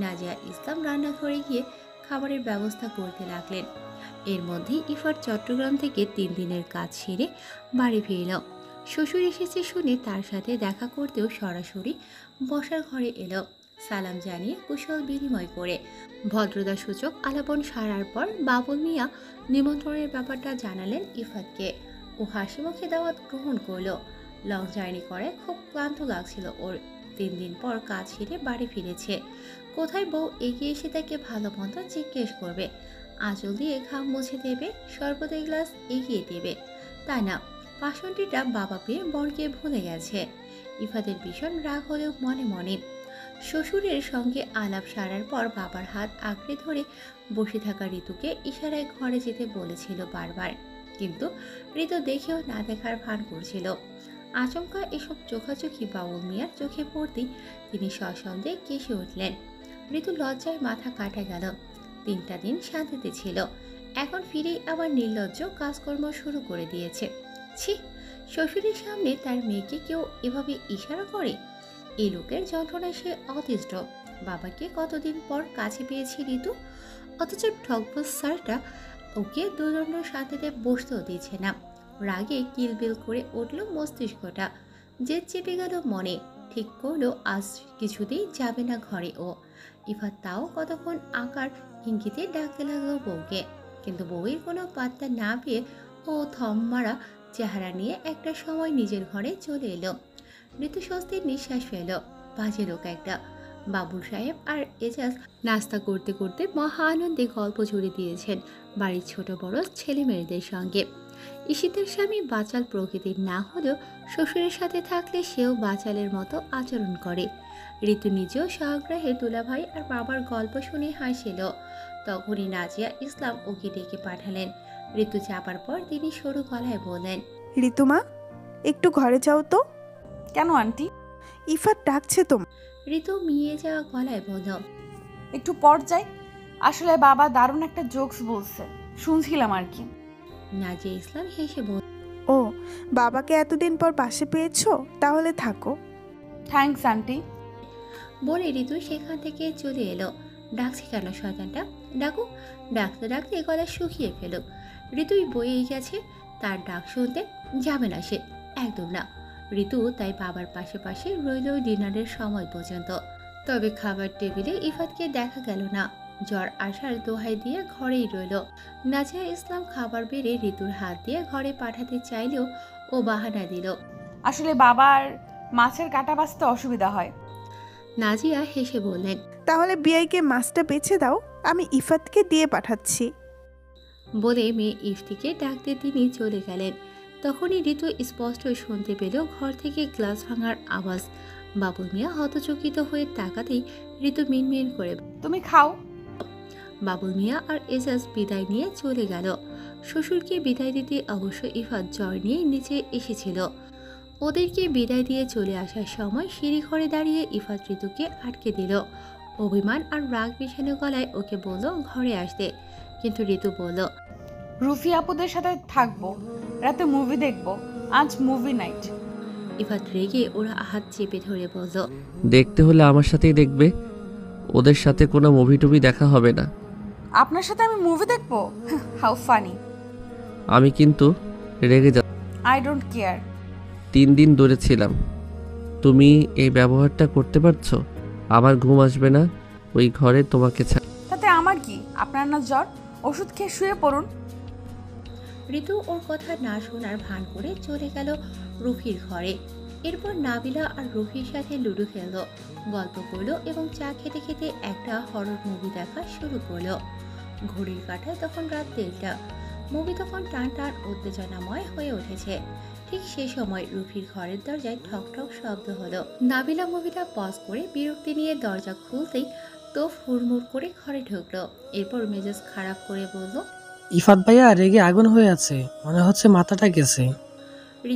নাজিয়া ইসলাম রান্নাঘরে গিয়ে খাবারের ব্যবস্থা করতে লাগলেন। এর মধ্যে ইফাত চট্টগ্রাম থেকে 3 দিনের কাজ সেরে বাড়ি ফিরল। শ্বশুর এসেছে শুনে তার সাথে দেখা করতেও সরাসরি বসার ঘরে এলো। সালাম জানিয়ে কুশল বিনিময় করে ভদ্রতা সূচক আলাপন সারার পর বাবুল মিয়া নিমন্ত্রণের ব্যাপারটা জানালেন ইফাতকে। ও হাসি মুখে দাওয়াত গ্রহণ করলো। লং জার্নি করে খুব ক্লান্ত লাগছিল ওর। 3 দিন পর কাজ সেরে বাড়ি ফিরেছে। কোথায় বউ এগিয়ে এসে তাকে ভালো মন্দ জিজ্ঞেস করবে, আঁচল দিয়ে ঘাম মুছে দেবে, শরবতের গ্লাস এগিয়ে দেবে। তা না, বাসন্তীটা বাবা পেয়ে বরকে ভুলে গেছে। ইফাদের ভীষণ রাগ হলেও মনে মনে শ্বশুরের সঙ্গে আলাপ সারার পর বাবার হাত আঁকড়ে ধরে বসে থাকা ঋতুকে ইশারায় ঘরে যেতে বলেছিল বারবার, কিন্তু ঋতু দেখেও না দেখার ভান করছিল। আচমকা এসব চোখাচোখি বাবুল মিয়ার চোখে পড়তেই তিনি সসন্দেহে কেসে উঠলেন। ঋতু লজ্জায় মাথা কাটা গেল। 3টা দিন শান্তিতে ছিল, এখন ফিরেই আবার নির্লজ্জ কাজকর্ম শুরু করে দিয়েছে। ছি, শ্বশুরের সামনে তার মেয়েকে কেউ এভাবে ইশারা করে? এই লোকের যন্ত্রণায় সে অতিষ্ঠ। বাবাকে কতদিন পর কাছে পেয়েছে ঋতু, অথচ ঠকবস স্যারটা ওকে দুদণ্ড শান্তিতে বসতেও দিচ্ছে না। রাগে কিলবিল করে উঠল মস্তিষ্কটা। যে চেপে গেল মনে, ঠিক করলো আজ কিছুতেই যাবে না ঘরে ও। ইফাত তাও কতক্ষণ আকার ইঙ্গিতে ডাকতে লাগলো বউকে, কিন্তু বউয়ের কোনো পাত্তা না পেয়ে ও থম মারা চেহারা নিয়ে একটা সময় নিজের ঘরে চলে এলো। ঋতু স্বস্তির নিঃশ্বাস ফেল। বাজে লোক একটা। বাবুল সাহেব আর এজাজ নাস্তা করতে করতে মহা আনন্দে গল্প জুড়ে দিয়েছেন বাড়ির ছোট বড় ছেলে মেয়েদের সঙ্গে। ঈশিতের স্বামী বাচাল প্রকৃতির না হলেও শ্বশুরের সাথে থাকলে সেও বাচালের মতো আচরণ করে। ঋতু নিজেও সহগ্রাহে দুলাভাই আর বাবার গল্প শুনে হাসিল। তখনই নাজিয়া ইসলাম ওকে ডেকে পাঠালেন। ঋতু চাপার পর তিনি সরু গলায় বললেন, ঋতুমা, একটু ঘরে যাও তো। কেন আন্টি? ইফাত ডাকছে তো। ঋতু মিয়ে যাওয়া গলায় বলল, একটু পর যাই, আসলে বাবা দারুণ একটা জোকস বলছে, শুনছিলাম আর কি। নাজিয়া ইসলাম হেসে বলল, ও, বাবাকে এতদিন পর পাশে পেয়েছো, তাহলে থাকো। Thanks aunty. বলে ঋতু সেখান থেকে চলে এলো। ডাকছে কেন শয়তানটা, ডাকুক। ডাকতে ডাকতে গলা শুকিয়ে ফেল। ঋতুই বয়েই গেছে, তার ডাক শুনতে যাবে না সে, একদম না। ঋতু তাই বাবার পাশে পাশে রইল ডিনারের সময় পর্যন্ত। তবে খাবার টেবিলে ইফাতকে দেখা গেল না। জ্বর আসার দোহাই দিয়ে ঘরেই রইল। নাজিয়া ইসলাম খাবার বেড়ে ঋতুর হাত দিয়ে ঘরে পাঠাতে চাইলেও ও বাহানা দিল। আসলে বাবার মাছের কাটা বাছতে অসুবিধা হয়। নাজিয়া হেসে বললেন, তাহলে বিআইকে মাছটা বেছে দাও, আমি ইফাতকে দিয়ে পাঠাচ্ছি। বলে মেয়ে ইফতিকে ডাকতে তিনি চলে গেলেন। তখনই ঋতু স্পষ্ট শুনতে পেল ঘর থেকে গ্লাস ভাঙার আওয়াজ। বাবুল মিয়া হতচকিত হয়ে তাকাতেই ঋতু মিনমিন করে, তুমি খাও। বাবুল মিয়া আর এজাজ বিদায় নিয়ে চলে গেল। শ্বশুরকে বিদায় দিতে অবশ্য ইফাত জ্বর নিয়ে নিচে এসেছিল। ওদেরকে বিদায় দিয়ে চলে আসার সময় সিঁড়ি ঘরে দাঁড়িয়ে ইফাত ঋতুকে আটকে দিল। অভিমান আর রাগ মিশানো গলায় ওকে বলল ঘরে আসতে, কিন্তু ঋতু বলল, রুফি আপুদের সাথে থাকবো, রাতে মুভি দেখবো, আজ মুভি নাইট। ইফাত রেগে ওরা হাত চেপে ধরে বলল, দেখতে হলে আমার সাথেই দেখবে, ওদের সাথে কোনো মুভি টুভি দেখা হবে না। আপনার সাথে আমি মুভি দেখবো? How funny. আমি কিন্তু রেগে যা। I don't care. 3 দিন দূরে ছিলাম, তুমি এই ব্যবহারটা করতে পারছো? আমার ঘুম আসবে না ওই ঘরে তোমাকে ছাড়া। তাতে আমার কি? আপনার না জ্বর, ওষুধ খেয়ে শুয়ে পড়ুন। ঋতু ওর কথা না শোনার ভান করে চলে গেল রুফির ঘরে। এরপর নাবিলা আর রুফির সাথে লুডো খেললো, গল্প করলো এবং চা খেতে খেতে একটা হরর মুভি দেখা শুরু করলো। ঘড়ির কাঁটায় তখন রাত 1:30। মুভি তখন টান টান উত্তেজনাময় হয়ে উঠেছে। ঠিক সে সময় রুফির ঘরের দরজায় ঠক ঠক শব্দ হলো। নাবিলা মুভিটা পজ করে বিরক্তি নিয়ে দরজা খুলতেই তোফ হুড়মুড় করে ঘরে ঢুকলো। এরপর মেজাজ খারাপ করে বলল, ইফাত ভাইয়া রেগে আগুন হয়ে আছে, মনে হচ্ছে মাথাটা গেছে।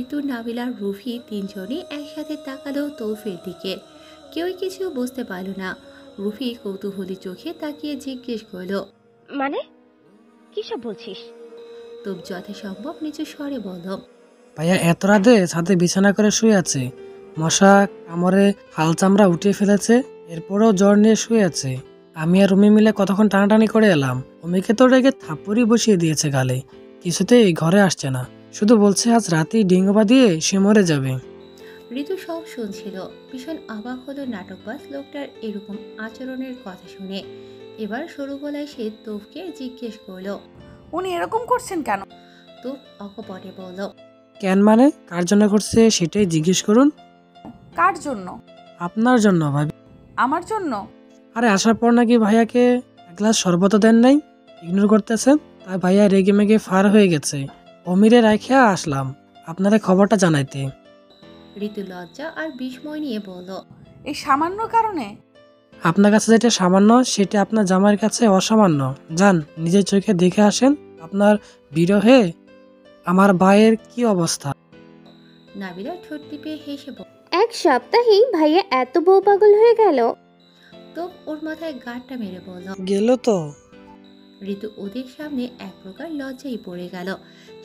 ঋতু, নাবিলা, রুফি তিনজনই একসাথে তাকালো তৌফের দিকে। কেউই কিছু বুঝতে পারল না। রুফি কৌতূহলী চোখে তাকিয়ে জিজ্ঞেস করলো, মানে কি সব বলছিস? তোপ যথাসম্ভব নিচু স্বরে বলল, ভাইয়া এত রাতে ছাদে বিছানা করে শুয়ে আছে, মশা কামড়ে হাল চামড়া উঠিয়ে ফেলেছে, এরপরও জ্বর নিয়ে শুয়ে আছে। আমি আর রুমি মিলে কতক্ষণ টানাটানি করে এলাম। অমিকে তো রেগে থাপ্পড়ই বসিয়ে দিয়েছে গালে, কিছুতেই ঘরে আসছে না, শুধু বলছে আজ রাতেই ডিঙ্গোবা দিয়ে সে মরে যাবে। ঋতু সব শুনছিল। ভীষণ অবাক হলো নাটকবাজ লোকটার এরকম আচরণের কথা শুনে। এবার সরু গলায় সে তোফকে জিজ্ঞেস করলো। উনি এরকম করছেন কেন? তোফ অকপটে বলল, কেন মানে কার জন্য করছে সেটাই জিজ্ঞেস করুন। কার জন্য? আপনার জন্য ভাবি। আমার জন্য? আরে আসার পর নাকি ভাইয়াকে এক গ্লাস শরবত দেন নাই, ইগনোর করতেছেন, তাই ভাইয়া রেগে মেগে ফার হয়ে গেছে। অমিরে রাখিয়া আসলাম আপনারা খবরটা জানাইতে। ঋতু লজ্জা আর বিস্ময় নিয়ে বলল, এই সামান্য কারণে? আপনার কাছে যেটা সামান্য সেটা আপনার জামাইয়ের কাছে অসামান্য। যান নিজের চোখে দেখে আসেন আপনার বিরহে আমার ভাইয়ের কি অবস্থা। নাবিলা ঠোঁট টিপে হেসে বলল। এক সপ্তাহেই ভাইয়া এত বউ পাগল হয়ে গেল? তোপ ওর মাথায় গাঁটটা মেরে বলল। গেল তো। ঋতু ওদের সামনে এক প্রকার লজ্জাই পড়ে গেল।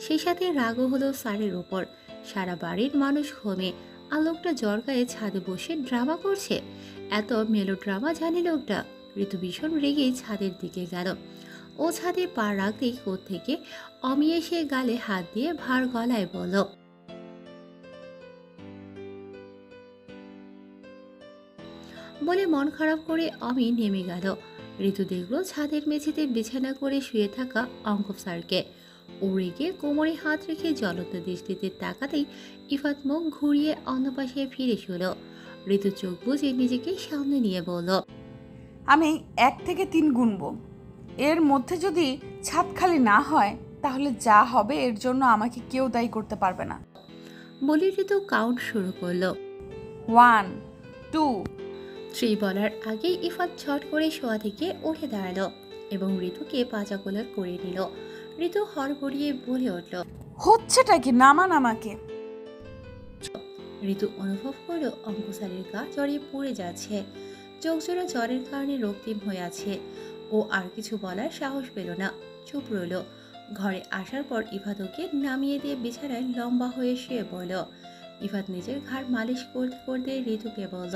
সেই সাথে রাগও হলো স্যারের ওপর। সারা বাড়ির মানুষ ঘুমে, আর লোকটা জ্বর গায়ে ছাদে বসে ড্রামা করছে। এত মেলো ড্রামা জানে লোকটা। ঋতু ভীষণ রেগে ছাদের দিকে গেল। ও ছাদে পা রাখতেই থেকে অমি এসে গালে হাত দিয়ে ভার গলায় বলল, বলে মন খারাপ করে অমি নেমে গেল। ঋতু দেখলো ছাদের মেঝেতে বিছানা করে শুয়ে থাকা অঙ্কব স্যারকে। ও রেগে কোমরে হাত রেখে জ্বলন্ত দৃষ্টিতে তাকাতেই ইফাত মুখ ঘুরিয়ে অন্য পাশে ফিরে শুল। ঋতু চোখ বুজে নিজেকে সামনে নিয়ে বলল, আমি 1 থেকে 3 গুনবো, এর মধ্যে যদি ছাদ খালি না হয় তাহলে যা হবে এর জন্য আমাকে কেউ দায়ী করতে পারবে না। বলে ঋতু কাউন্ট শুরু করলো। 1 2 3 বলার আগেই ইফাত ছট করে শোয়া থেকে উঠে দাঁড়ালো এবং ঋতুকে পাজা কোলার করে নিল। ঋতু হড়বড়িয়ে বলে উঠল, হচ্ছেটা কি? নামান আমাকে। ঋতু অনুভব করলো অঙ্ক স্যারের গা জ্বরে পড়ে যাচ্ছে। চোখ জোড়া জ্বরের কারণে রক্তিম হয়ে আছে। ও আর কিছু বলার সাহস পেল না, চুপ রইল। ঘরে আসার পর ইফাত ওকে নামিয়ে দিয়ে বিছানায় লম্বা হয়ে শুয়ে পড়ল। ইফাত নিজের ঘাড় মালিশ করতে করতে ঋতুকে বলল,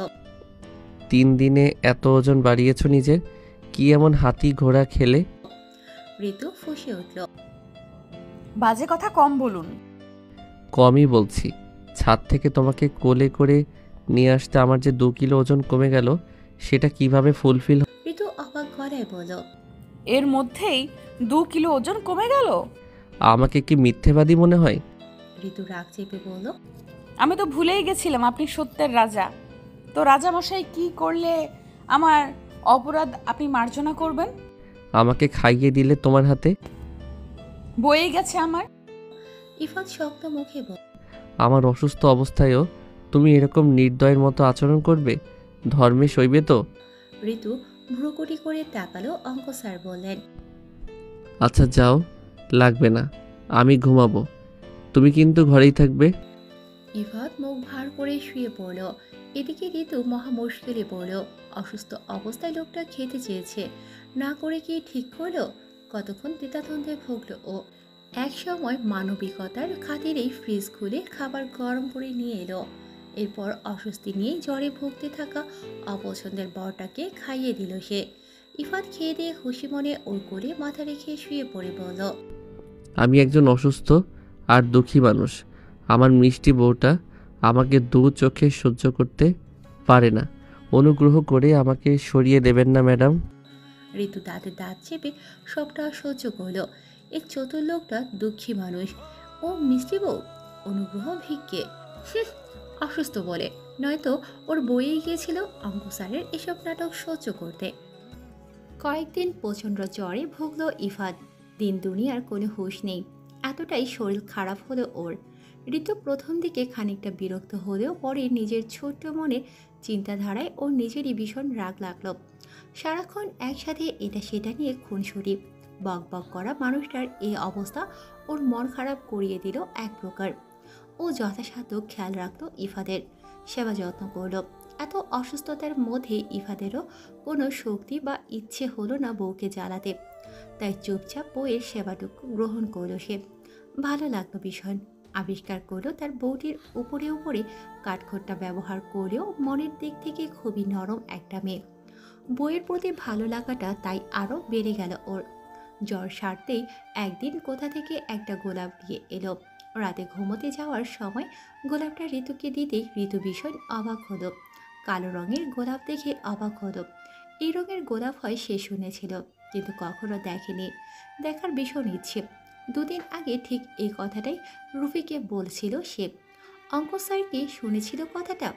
3 দিনে এত ওজন বাড়িয়েছ নিজের, কি এমন হাতি ঘোড়া খেলে? ঋতু ফুঁসে উঠল, বাজে কথা কম বলুন। কমই বলছি, ছাদ থেকে তোমাকে কোলে করে নিয়ে আসতে আমার যে 2 কিলো ওজন কমে গেল সেটা কিভাবে ফুলফিল? ঋতু অবাক গলায় বলল, এর মধ্যেই 2 কিলো ওজন কমে গেল? আমাকে কি মিথ্যেবাদী মনে হয়? ঋতু রাগ চেপে বলল, আমি তো ভুলেই গেছিলাম আপনি সত্যের রাজা। তো রাজা মশাই কি করলে আমার অপরাধ আপনি মার্জনা করবেন? আমাকে খাইয়ে দিলে তোমার হাতে। বয়ে গেছে আমার। ইফাত শক্ত মুখে বলল, আমার অসুস্থ অবস্থায়ও তুমি এরকম নির্দয়ের মতো আচরণ করবে? ধর্মে সইবে তো? ঋতু ভ্রুকুটি করে তাকালো। অঙ্ক স্যার বললেন, আচ্ছা যাও, লাগবে না, আমি ঘুমাবো, তুমি কিন্তু ঘরেই থাকবে। ইফাত মুখ ভার করে শুয়ে পড়ল। এদিকে ঋতু মহা মুশকিলে পড়ল। অসুস্থ অবস্থায় লোকটা খেতে চেয়েছে, না করে কি ঠিক করলো? কতক্ষণ দ্বিধাদ্বন্দ্বে ভুগল ও। এক সময় মানবিকতার খাতিরেই ফ্রিজ খুলে খাবার গরম করে নিয়ে এলো। এরপর অস্বস্তি নিয়ে জ্বরে ভুগতে থাকা অপছন্দের বরটাকে খাইয়ে দিল সে। ইফাত খেয়ে দিয়ে খুশি মনে ওর কোলে মাথা রেখে শুয়ে পড়ে বলল, আমি একজন অসুস্থ আর দুঃখী মানুষ। আমার মিষ্টি বউটা আমাকে 2 চোখে সহ্য করতে পারে না। অনুগ্রহ করে আমাকে সরিয়ে দেবেন না ম্যাডাম। ঋতু দাঁতে দাঁত চেপে সবটা সহ্য করলো। এই চতুর লোকটা দুঃখী মানুষ, ও মিষ্টি বউ, অনুগ্রহ ভিক্ষে। অসুস্থ বলে, নয়তো ওর বইয়ে গিয়েছিল অঙ্ক স্যারের এসব নাটক সহ্য করতে। কয়েকদিন প্রচণ্ড জ্বরে ভুগল ইফাত। দিন দুনিয়ার কোনো হুঁশ নেই, এতটাই শরীর খারাপ হলো ওর। ঋতু প্রথম দিকে খানিকটা বিরক্ত হলেও পরে নিজের ছোট্ট মনে চিন্তাধারায় ওর নিজেরই ভীষণ রাগ লাগলো। সারাক্ষণ একসাথে এটা সেটা নিয়ে খুনসুটি বক বক করা মানুষটার এই অবস্থা ওর মন খারাপ করিয়ে দিল এক প্রকার। ও যথাসাধ্য খেয়াল রাখতো ইফাদের, সেবা যত্ন করল। এত অসুস্থতার মধ্যে ইফাদেরও কোনো শক্তি বা ইচ্ছে হলো না বউকে জ্বালাতে, তাই চুপচাপ বউয়ের সেবাটুকু গ্রহণ করল সে। ভালো লাগলো ভীষণ। আবিষ্কার করলো তার বউটির উপরে উপরে কাঠখোট্টা ব্যবহার করলেও মনের দিক থেকে খুবই নরম একটা মেয়ে। বউয়ের প্রতি ভালো লাগাটা তাই আরও বেড়ে গেল ওর। জ্বর সারতেই একদিন কোথা থেকে একটা গোলাপ দিয়ে এলো। রাতে ঘুমোতে যাওয়ার সময় গোলাপটা ঋতুকে দিতেই ঋতু ভীষণ অবাক হলো। কালো রঙের গোলাপ দেখে অবাক হলো। এই রঙের গোলাপ হয় সে শুনেছিল, কিন্তু কখনো দেখেনি। দেখার ভীষণ ইচ্ছে। দুদিন আগে ঠিক এই কথাটাই রুফিকে বলছিল সে। অঙ্ক স্যার কি শুনেছিল কথাটা?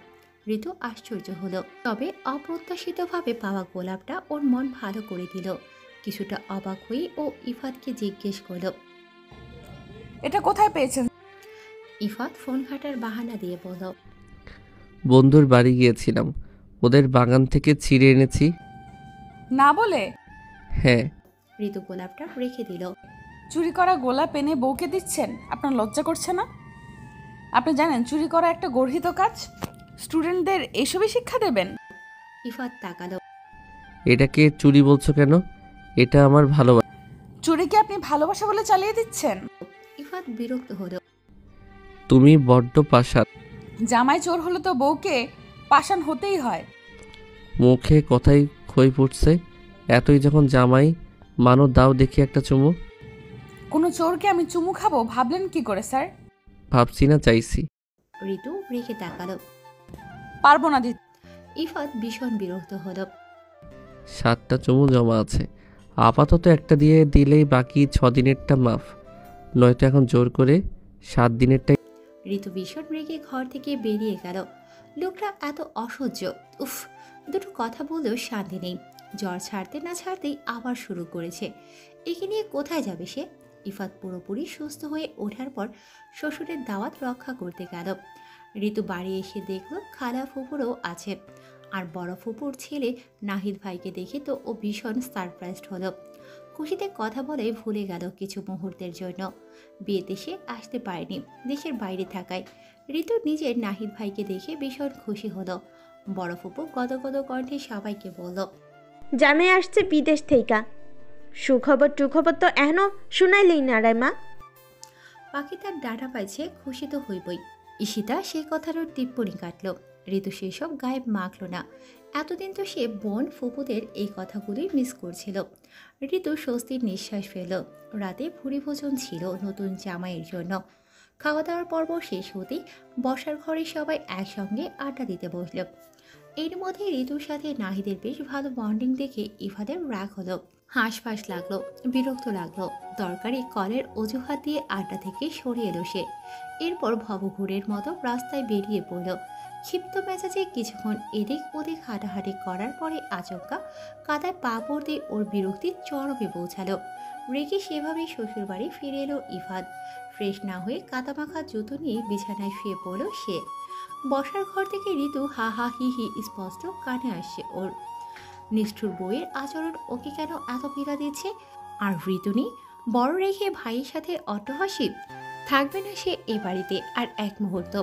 ঋতু আশ্চর্য হলো। তবে অপ্রত্যাশিতভাবে পাওয়া গোলাপটা ওর মন ভালো করে দিল। কিছুটা অবাক হয়ে ও ইফাতকে জিজ্ঞেস করল, এটা কোথায় পেয়েছেন? ইফাত ফোন ঘাটার বাহানা দিয়ে বলল, বন্ধুর বাড়ি গিয়েছিলাম, ওদের বাগান থেকে ছিঁড়ে এনেছি। না বলে? হ্যাঁ। ঋতু গোলাপটা রেখে দিল। চুরি করা গোলাপ এনে বউকে দিচ্ছেন? আপনার লজ্জা করছে না? আপনি জানেন চুরি করা একটা গর্হিত কাজ? স্টুডেন্টদের এসবই শিক্ষা দেবেন? ইফাত তাকালো। এটাকে চুরি বলছো কেন? এটা আমার ভালোবাসা। চুরিকে আপনি ভালোবাসা বলে চালিয়ে দিচ্ছেন? ইফাত বিরক্ত হলো। তুমি বড্ড পাষাণ। জামাই চোর হলে তো বউকে পাষাণ হতেই হয়। মুখে কথাই খই পড়ছে। এতই যখন জামাই মানো, দাও দেখি একটা চুমু। কোনো চোরকে আমি চুমু খাবো ভাবলেন কি করে স্যার? ভাবছি না, চাইছি। ঋতু রেখে তাকালো। পারবো না দিতে। ইফাত ভীষণ বিরক্ত হলো। 7টা চুমু জমা আছে, আপাতত একটা দিয়ে দিলেই বাকি 6 দিনেরটা মাফ, নয়তো এখন জোর করে 7 দিনেরটাই। ঋতু ভীষণ রেগে ঘর থেকে বেরিয়ে গেল। লোকটা এত অসহ্য, উফ। দুটো কথা বলেও শান্তি নেই। জ্বর ছাড়তে না ছাড়তেই আবার শুরু করেছে। একে নিয়ে কোথায় যাবে সে? ইফাত পুরোপুরি সুস্থ হয়ে ওঠার পর শ্বশুরের দাওয়াত রক্ষা করতে গেল। ঋতু বাড়ি এসে দেখল খালা ফুপুরও আছে, আর বড় ফুপুর ছেলে নাহিদ ভাইকে দেখে তো ও ভীষণ সারপ্রাইজড হলো। খুশিতে কথা বলে ভুলে গেল কিছু মুহূর্তের জন্য। বিয়েতে সে আসতে পারেনি, দেশের বাইরে থাকায়। ঋতু নিজের নাহিদ ভাইকে দেখে ভীষণ খুশি হলো। বড় ফুপু গদগদ কণ্ঠে সবাইকে বলল, জামাই আসছে বিদেশ থেইকা। সুখবর টুখবর তো এখনো শুনাইলেই না রে মা। পাখি তার ডানা পাইছে, খুশি তো হইবই। ঈশিতা সে কথারও টিপ্পনি কাটল। ঋতু সেসব গায়ে মাখল না। এতদিন তো সে বোন ফুপুদের এই কথাগুলোই মিস করছিল। ঋতু স্বস্তির নিঃশ্বাস ফেল। রাতে ভুরি ভোজন ছিল নতুন জামাইয়ের জন্য। খাওয়া দাওয়ার পর্ব শেষ হতেই বসার ঘরে সবাই একসঙ্গে আড্ডা দিতে বসল। এর মধ্যে ঋতুর সাথে নাহিদের বেশ ভালো বন্ডিং দেখে ইফাদের রাগ হলো। হাঁসফাঁস লাগলো, বিরক্ত লাগলো। দরকারি কলের অজুহাত দিয়ে আড্ডা থেকে সরে এলো সে। এরপর ভবঘুরের মতো রাস্তায় বেরিয়ে পড়ল। ক্ষিপ্ত মেজাজে কিছুক্ষণ এদিক ওদিক হাঁটাহাঁটি করার পরে আচমকা কাদায় পা পড়তে ওর বিরক্তি চরমে পৌঁছালো। রেগে সেভাবেই শ্বশুরবাড়ি ফিরে এলো ইফাদ। ফ্রেশ না হয়ে কাদামাখা জুতো নিয়ে বিছানায় শুয়ে পড়ল সে। বসার ঘর থেকে ঋতু হা হা হি হি স্পষ্ট কানে আসছে ওর। নিষ্ঠুর বইয়ের আচরণ ওকে কেন এত পীড়া দিচ্ছে? আর ঋতুনি বড় রেখে ভাইয়ের সাথে অট্টহাসি। থাকবে না সে এ বাড়িতে আর এক মুহূর্ত।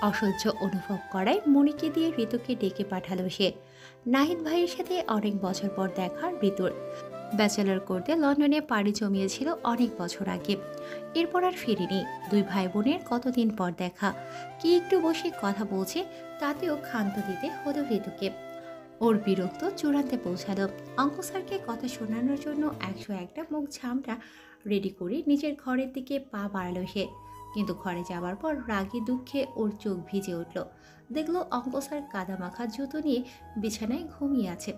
অসহ্য অনুভব করায় মনিকে দিয়ে ঋতুকে ডেকে পাঠালো সে। নাহিদ ভাইয়ের সাথে অনেক বছর পর দেখা ঋতুর। ব্যাচেলর করতে লন্ডনে পাড়ি জমিয়েছিল অনেক বছর আগে। এরপর আর ফিরিনি। দুই ভাই বোনের কতদিন পর দেখা। কি একটু বসে কথা বলছে, তাতেও ক্ষান্ত দিতে হলো ঋতুকে। ওর বিরক্ত চূড়ান্তে পৌঁছালো। অঙ্ক স্যারকে কথা শোনানোর জন্য 101টা মুখ ঝামটা রেডি করে নিজের ঘরের দিকে পা বাড়ালো সে। কিন্তু ঘরে যাওয়ার পর রাগে দুঃখে ওর চোখ ভিজে উঠল। দেখলো অঙ্ক স্যার কাদামাখা জুতো নিয়ে বিছানায় ঘুমিয়ে আছে।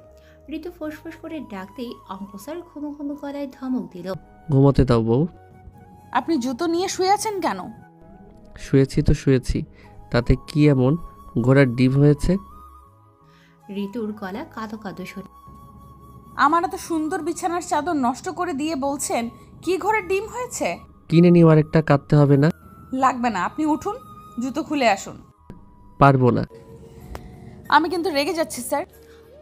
ঋতু ফোঁস করে ডাকতেই অঙ্ক স্যার ঘুমো ঘুমো গলায় ধমক দিল, ঘুমোতে দাও বউ। আপনি জুতো নিয়ে শুয়ে আছেন কেন? শুয়েছি তো শুয়েছি, তাতে কি এমন ঘোড়ার ডিম হয়েছে? ঋতুর গলা কাঁদো কাঁদো শুনে আমার এত সুন্দর বিছানার চাদর নষ্ট করে দিয়ে বলছেন কি ঘরে ডিম হয়েছে? কিনে নিও, আরেকটা কাটতে হবে না। লাগবে না, আপনি উঠুন, জুতো খুলে আসুন। পারবো না। আমি কিন্তু রেগে যাচ্ছি স্যার।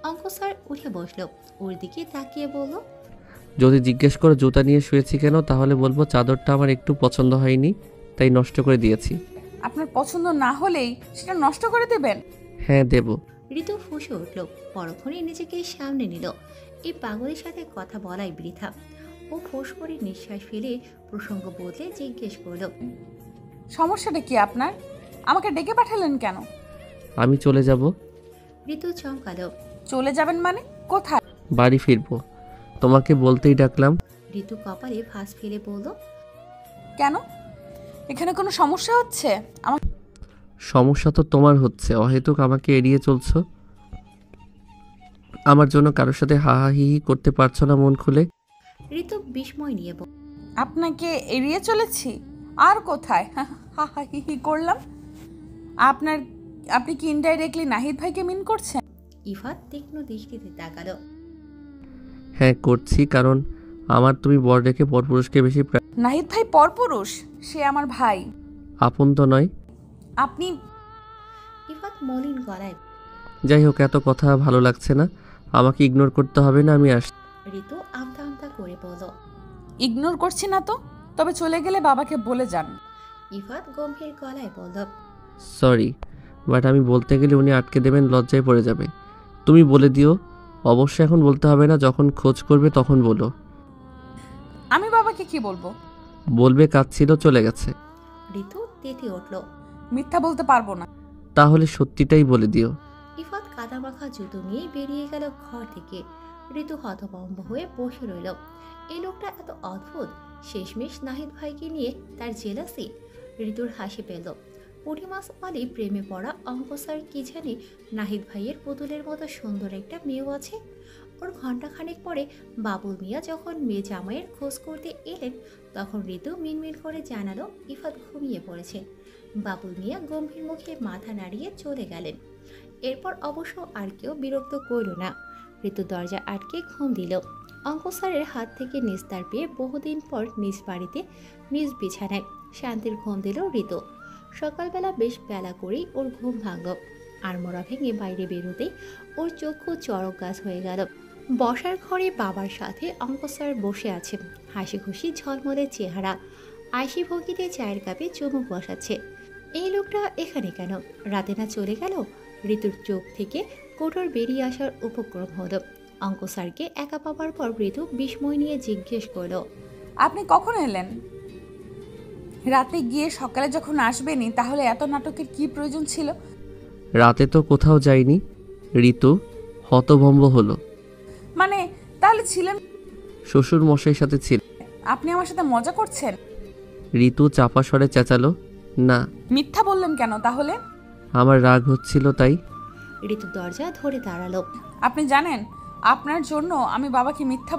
অঙ্ক স্যার উঠে বসলো, ওর দিকে তাকিয়ে বলল, যদি জিজ্ঞেস করো জুতা নিয়ে শুয়েছি কেন, তাহলে বলবো চাদরটা আমার একটু পছন্দ হয়নি, তাই নষ্ট করে দিয়েছি। আপনার পছন্দ না হলেই সেটা নষ্ট করে দেবেন? হ্যাঁ দেব। ঋতু ফুঁসে উঠল, পরক্ষণে নিজেকে সামনে নিল। এই পাগলের সাথে কথা বলাই বৃথা। ও ফোঁস করে নিঃশ্বাস ফেলে প্রসঙ্গ বদলে জিজ্ঞেস করলো, সমস্যাটা কি আপনার? আমাকে ডেকে পাঠালেন কেন? আমি চলে যাব। ঋতু চমকালো। চলে যাবেন মানে? কোথায়? বাড়ি ফিরবো, তোমাকে বলতেই ডাকলাম। ঋতু কপালে ভাঁজ ফেলে বলল, কেন? এখানে কোনো সমস্যা হচ্ছে? আমার সমস্যা তো তোমার হচ্ছে, অহেতুক আমাকে এড়িয়ে চলছো। আমার জন্য কারোর সাথে হা হা হি হি করতে পারছো না মন খুলে। ঋতু বিস্ময় নিয়ে বলল, আপনাকে এড়িয়ে চলেছি? আর কোথায় হা হা হি হি করলাম? আপনি কি ইনডাইরেক্টলি নাহিদ ভাইকে মিন করছেন? ইফাত তীক্ষ্ণ দৃষ্টিতে তাকালো। হ্যাঁ করছি, কারণ আমার তুমি বর রেখে পরপুরুষকে বেশি নাহিদ ভাই পরপুরুষ? সে আমার ভাই। আপন তো নয়। আপনি ইফাত মলিন গলায়। যাই হোক, এত কথা ভালো লাগছে না, আমাকে ইগনোর করতে হবে না, আমি আসছি। ঋতু আমতা আমতা করে বলল, ইগনোর করছি না তো, তবে চলে গেলে বাবাকে বলে যান। ইফাত গম্ভীর গলায় বলল, সরি, বাট আমি বলতে গেলে উনি আটকে দেবেন, লজ্জায় পড়ে যাবে। তুমি বলে দিও। অবশ্যই এখন বলতে হবে না, যখন খোঁজ করবে তখন বলো। আমি বাবাকে কি বলবো? বলবে কাজ ছিল, চলে গেছে। ঋতু তেতে উঠল। মিথ্যা বলতে পারবো না। তাহলে সত্যিটাই বলে দিও। ইফাত কাদামাখা জুতো নিয়ে বেরিয়ে গেল ঘর থেকে। ঋতু হতভম্ব হয়ে বসে রইল। এই লোকটা এত অদ্ভুত। শেষমেশ নাহিদ ভাইকে নিয়ে তার জেলাসি। ঋতুর হাসি পেল। পুঁটিমাছ আলি প্রেমে পড়া অঙ্ক স্যার কি জানি নাহিদ ভাইয়ের পুতুলের মতো সুন্দর একটা মেয়েও আছে। ওর ঘণ্টাখানেক পরে বাবুল মিয়া যখন মেয়ে জামাইয়ের খোঁজ করতে এলেন, তখন ঋতু মিনমিন করে জানালো ইফাত ঘুমিয়ে পড়েছে। বাবুল মিয়া গম্ভীর মুখে মাথা নাড়িয়ে চলে গেলেন। এরপর অবশ্য আর কেউ বিরক্ত করল না। ঋতু দরজা আটকে ঘুম দিল। অঙ্ক স্যারের হাত থেকে নিস্তার পেয়ে বহুদিন পর নিজ বাড়িতে নিজ বিছানায় শান্তির ঘুম দিল ঋতু। সকালবেলা বেশ বেলা করেই ওর ঘুম ভাঙল। আড়মোড়া ভেঙে বাইরে বেরোতেই ওর চক্ষু চড়ক গাছ হয়ে গেল। বসার ঘরে বাবার সাথে অঙ্ক স্যার বসে আছেন। হাসি খুশি ঝলমলে চেহারা, আইসি ভঙ্গিতে চায়ের কাপে চুমুক বসাচ্ছে। এই লোকটা এখানে কেন? রাতে না চলে গেল? ঋতুর চোখ থেকে কোটর বেরিয়ে আসার উপক্রম হলো। অঙ্ক স্যারকে একা পাবার পর ঋতু বিস্ময় নিয়ে জিজ্ঞেস করলো, আপনি কখন এলেন? রাতে গিয়ে সকালে যখন আসবেনই, তাহলে এত নাটকের কি প্রয়োজন ছিল? রাতে তো কোথাও যাইনি। ঋতু হতভম্ব হলো। মানে তাহলে ছিলেন? শ্বশুর মশাইয়ের সাথে ছিল। আপনি আমার সাথে মজা করছেন? ঋতু চাপা স্বরে চেঁচালো, না। মিথ্যা বললেন কেন তাহলে? আমার রাগ হচ্ছিল তাই। ঋতু দরজা ধরে দাঁড়ালো। আপনি জানেন আপনার জন্য আমি বাবাকে মিথ্যা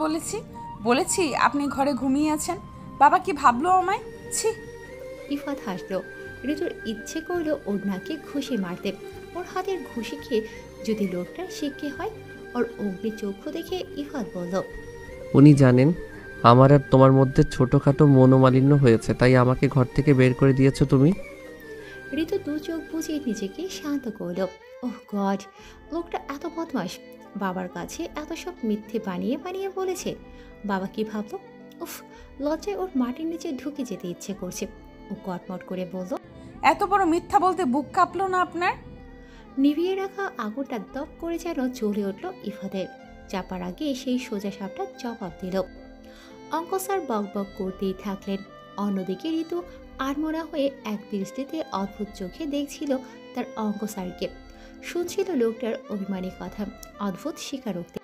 বলেছি আপনি ঘরে ঘুমিয়ে আছেন। বাবা কি ভাবলো আমায়? ছি। ইফাত হাসলো। ঋতুর ইচ্ছে করলো ওর নাকে ঘুষি মারতে। ওর হাতের ঘুষি খেয়ে যদি লোকটা শিক্ষে হয়। ওর অগ্নি চক্ষু দেখে ইফাত বলল, উনি জানেন আমার আর তোমার মধ্যে ছোটখাটো মনোমালিন্য হয়েছে, তাই আমাকে ঘর থেকে বের করে দিয়েছো তুমি। ঋতু দু চোখ বুঝিয়ে নিজেকে শান্ত করল। ওহ গড, লোকটা এত বদমাস। বাবার কাছে এত সব মিথ্যে বানিয়ে বানিয়ে বলেছে। বাবা কি ভাবলো? উফ, লজ্জায় ওর মাটির নিচে ঢুকে যেতে ইচ্ছে করছে। ও কটমট করে বলল, এত বড় মিথ্যা বলতে বুক কাঁপলো না আপনার? নিভিয়ে রাখা আগুনটা দপ করে যেন জ্বলে উঠল ইফাদের। চাপার আগে সেই সোজা সাপটা জবাব দিল। অঙ্ক স্যার বক বক করতেই থাকলেন। অন্যদিকে ঋতু আড়মোড়া হয়ে এক দৃষ্টিতে অদ্ভুত চোখে দেখছিল তার অঙ্ক স্যারকে। শুনছিল লোকটার অভিমানী কথা, অদ্ভুত স্বীকারোক্তি।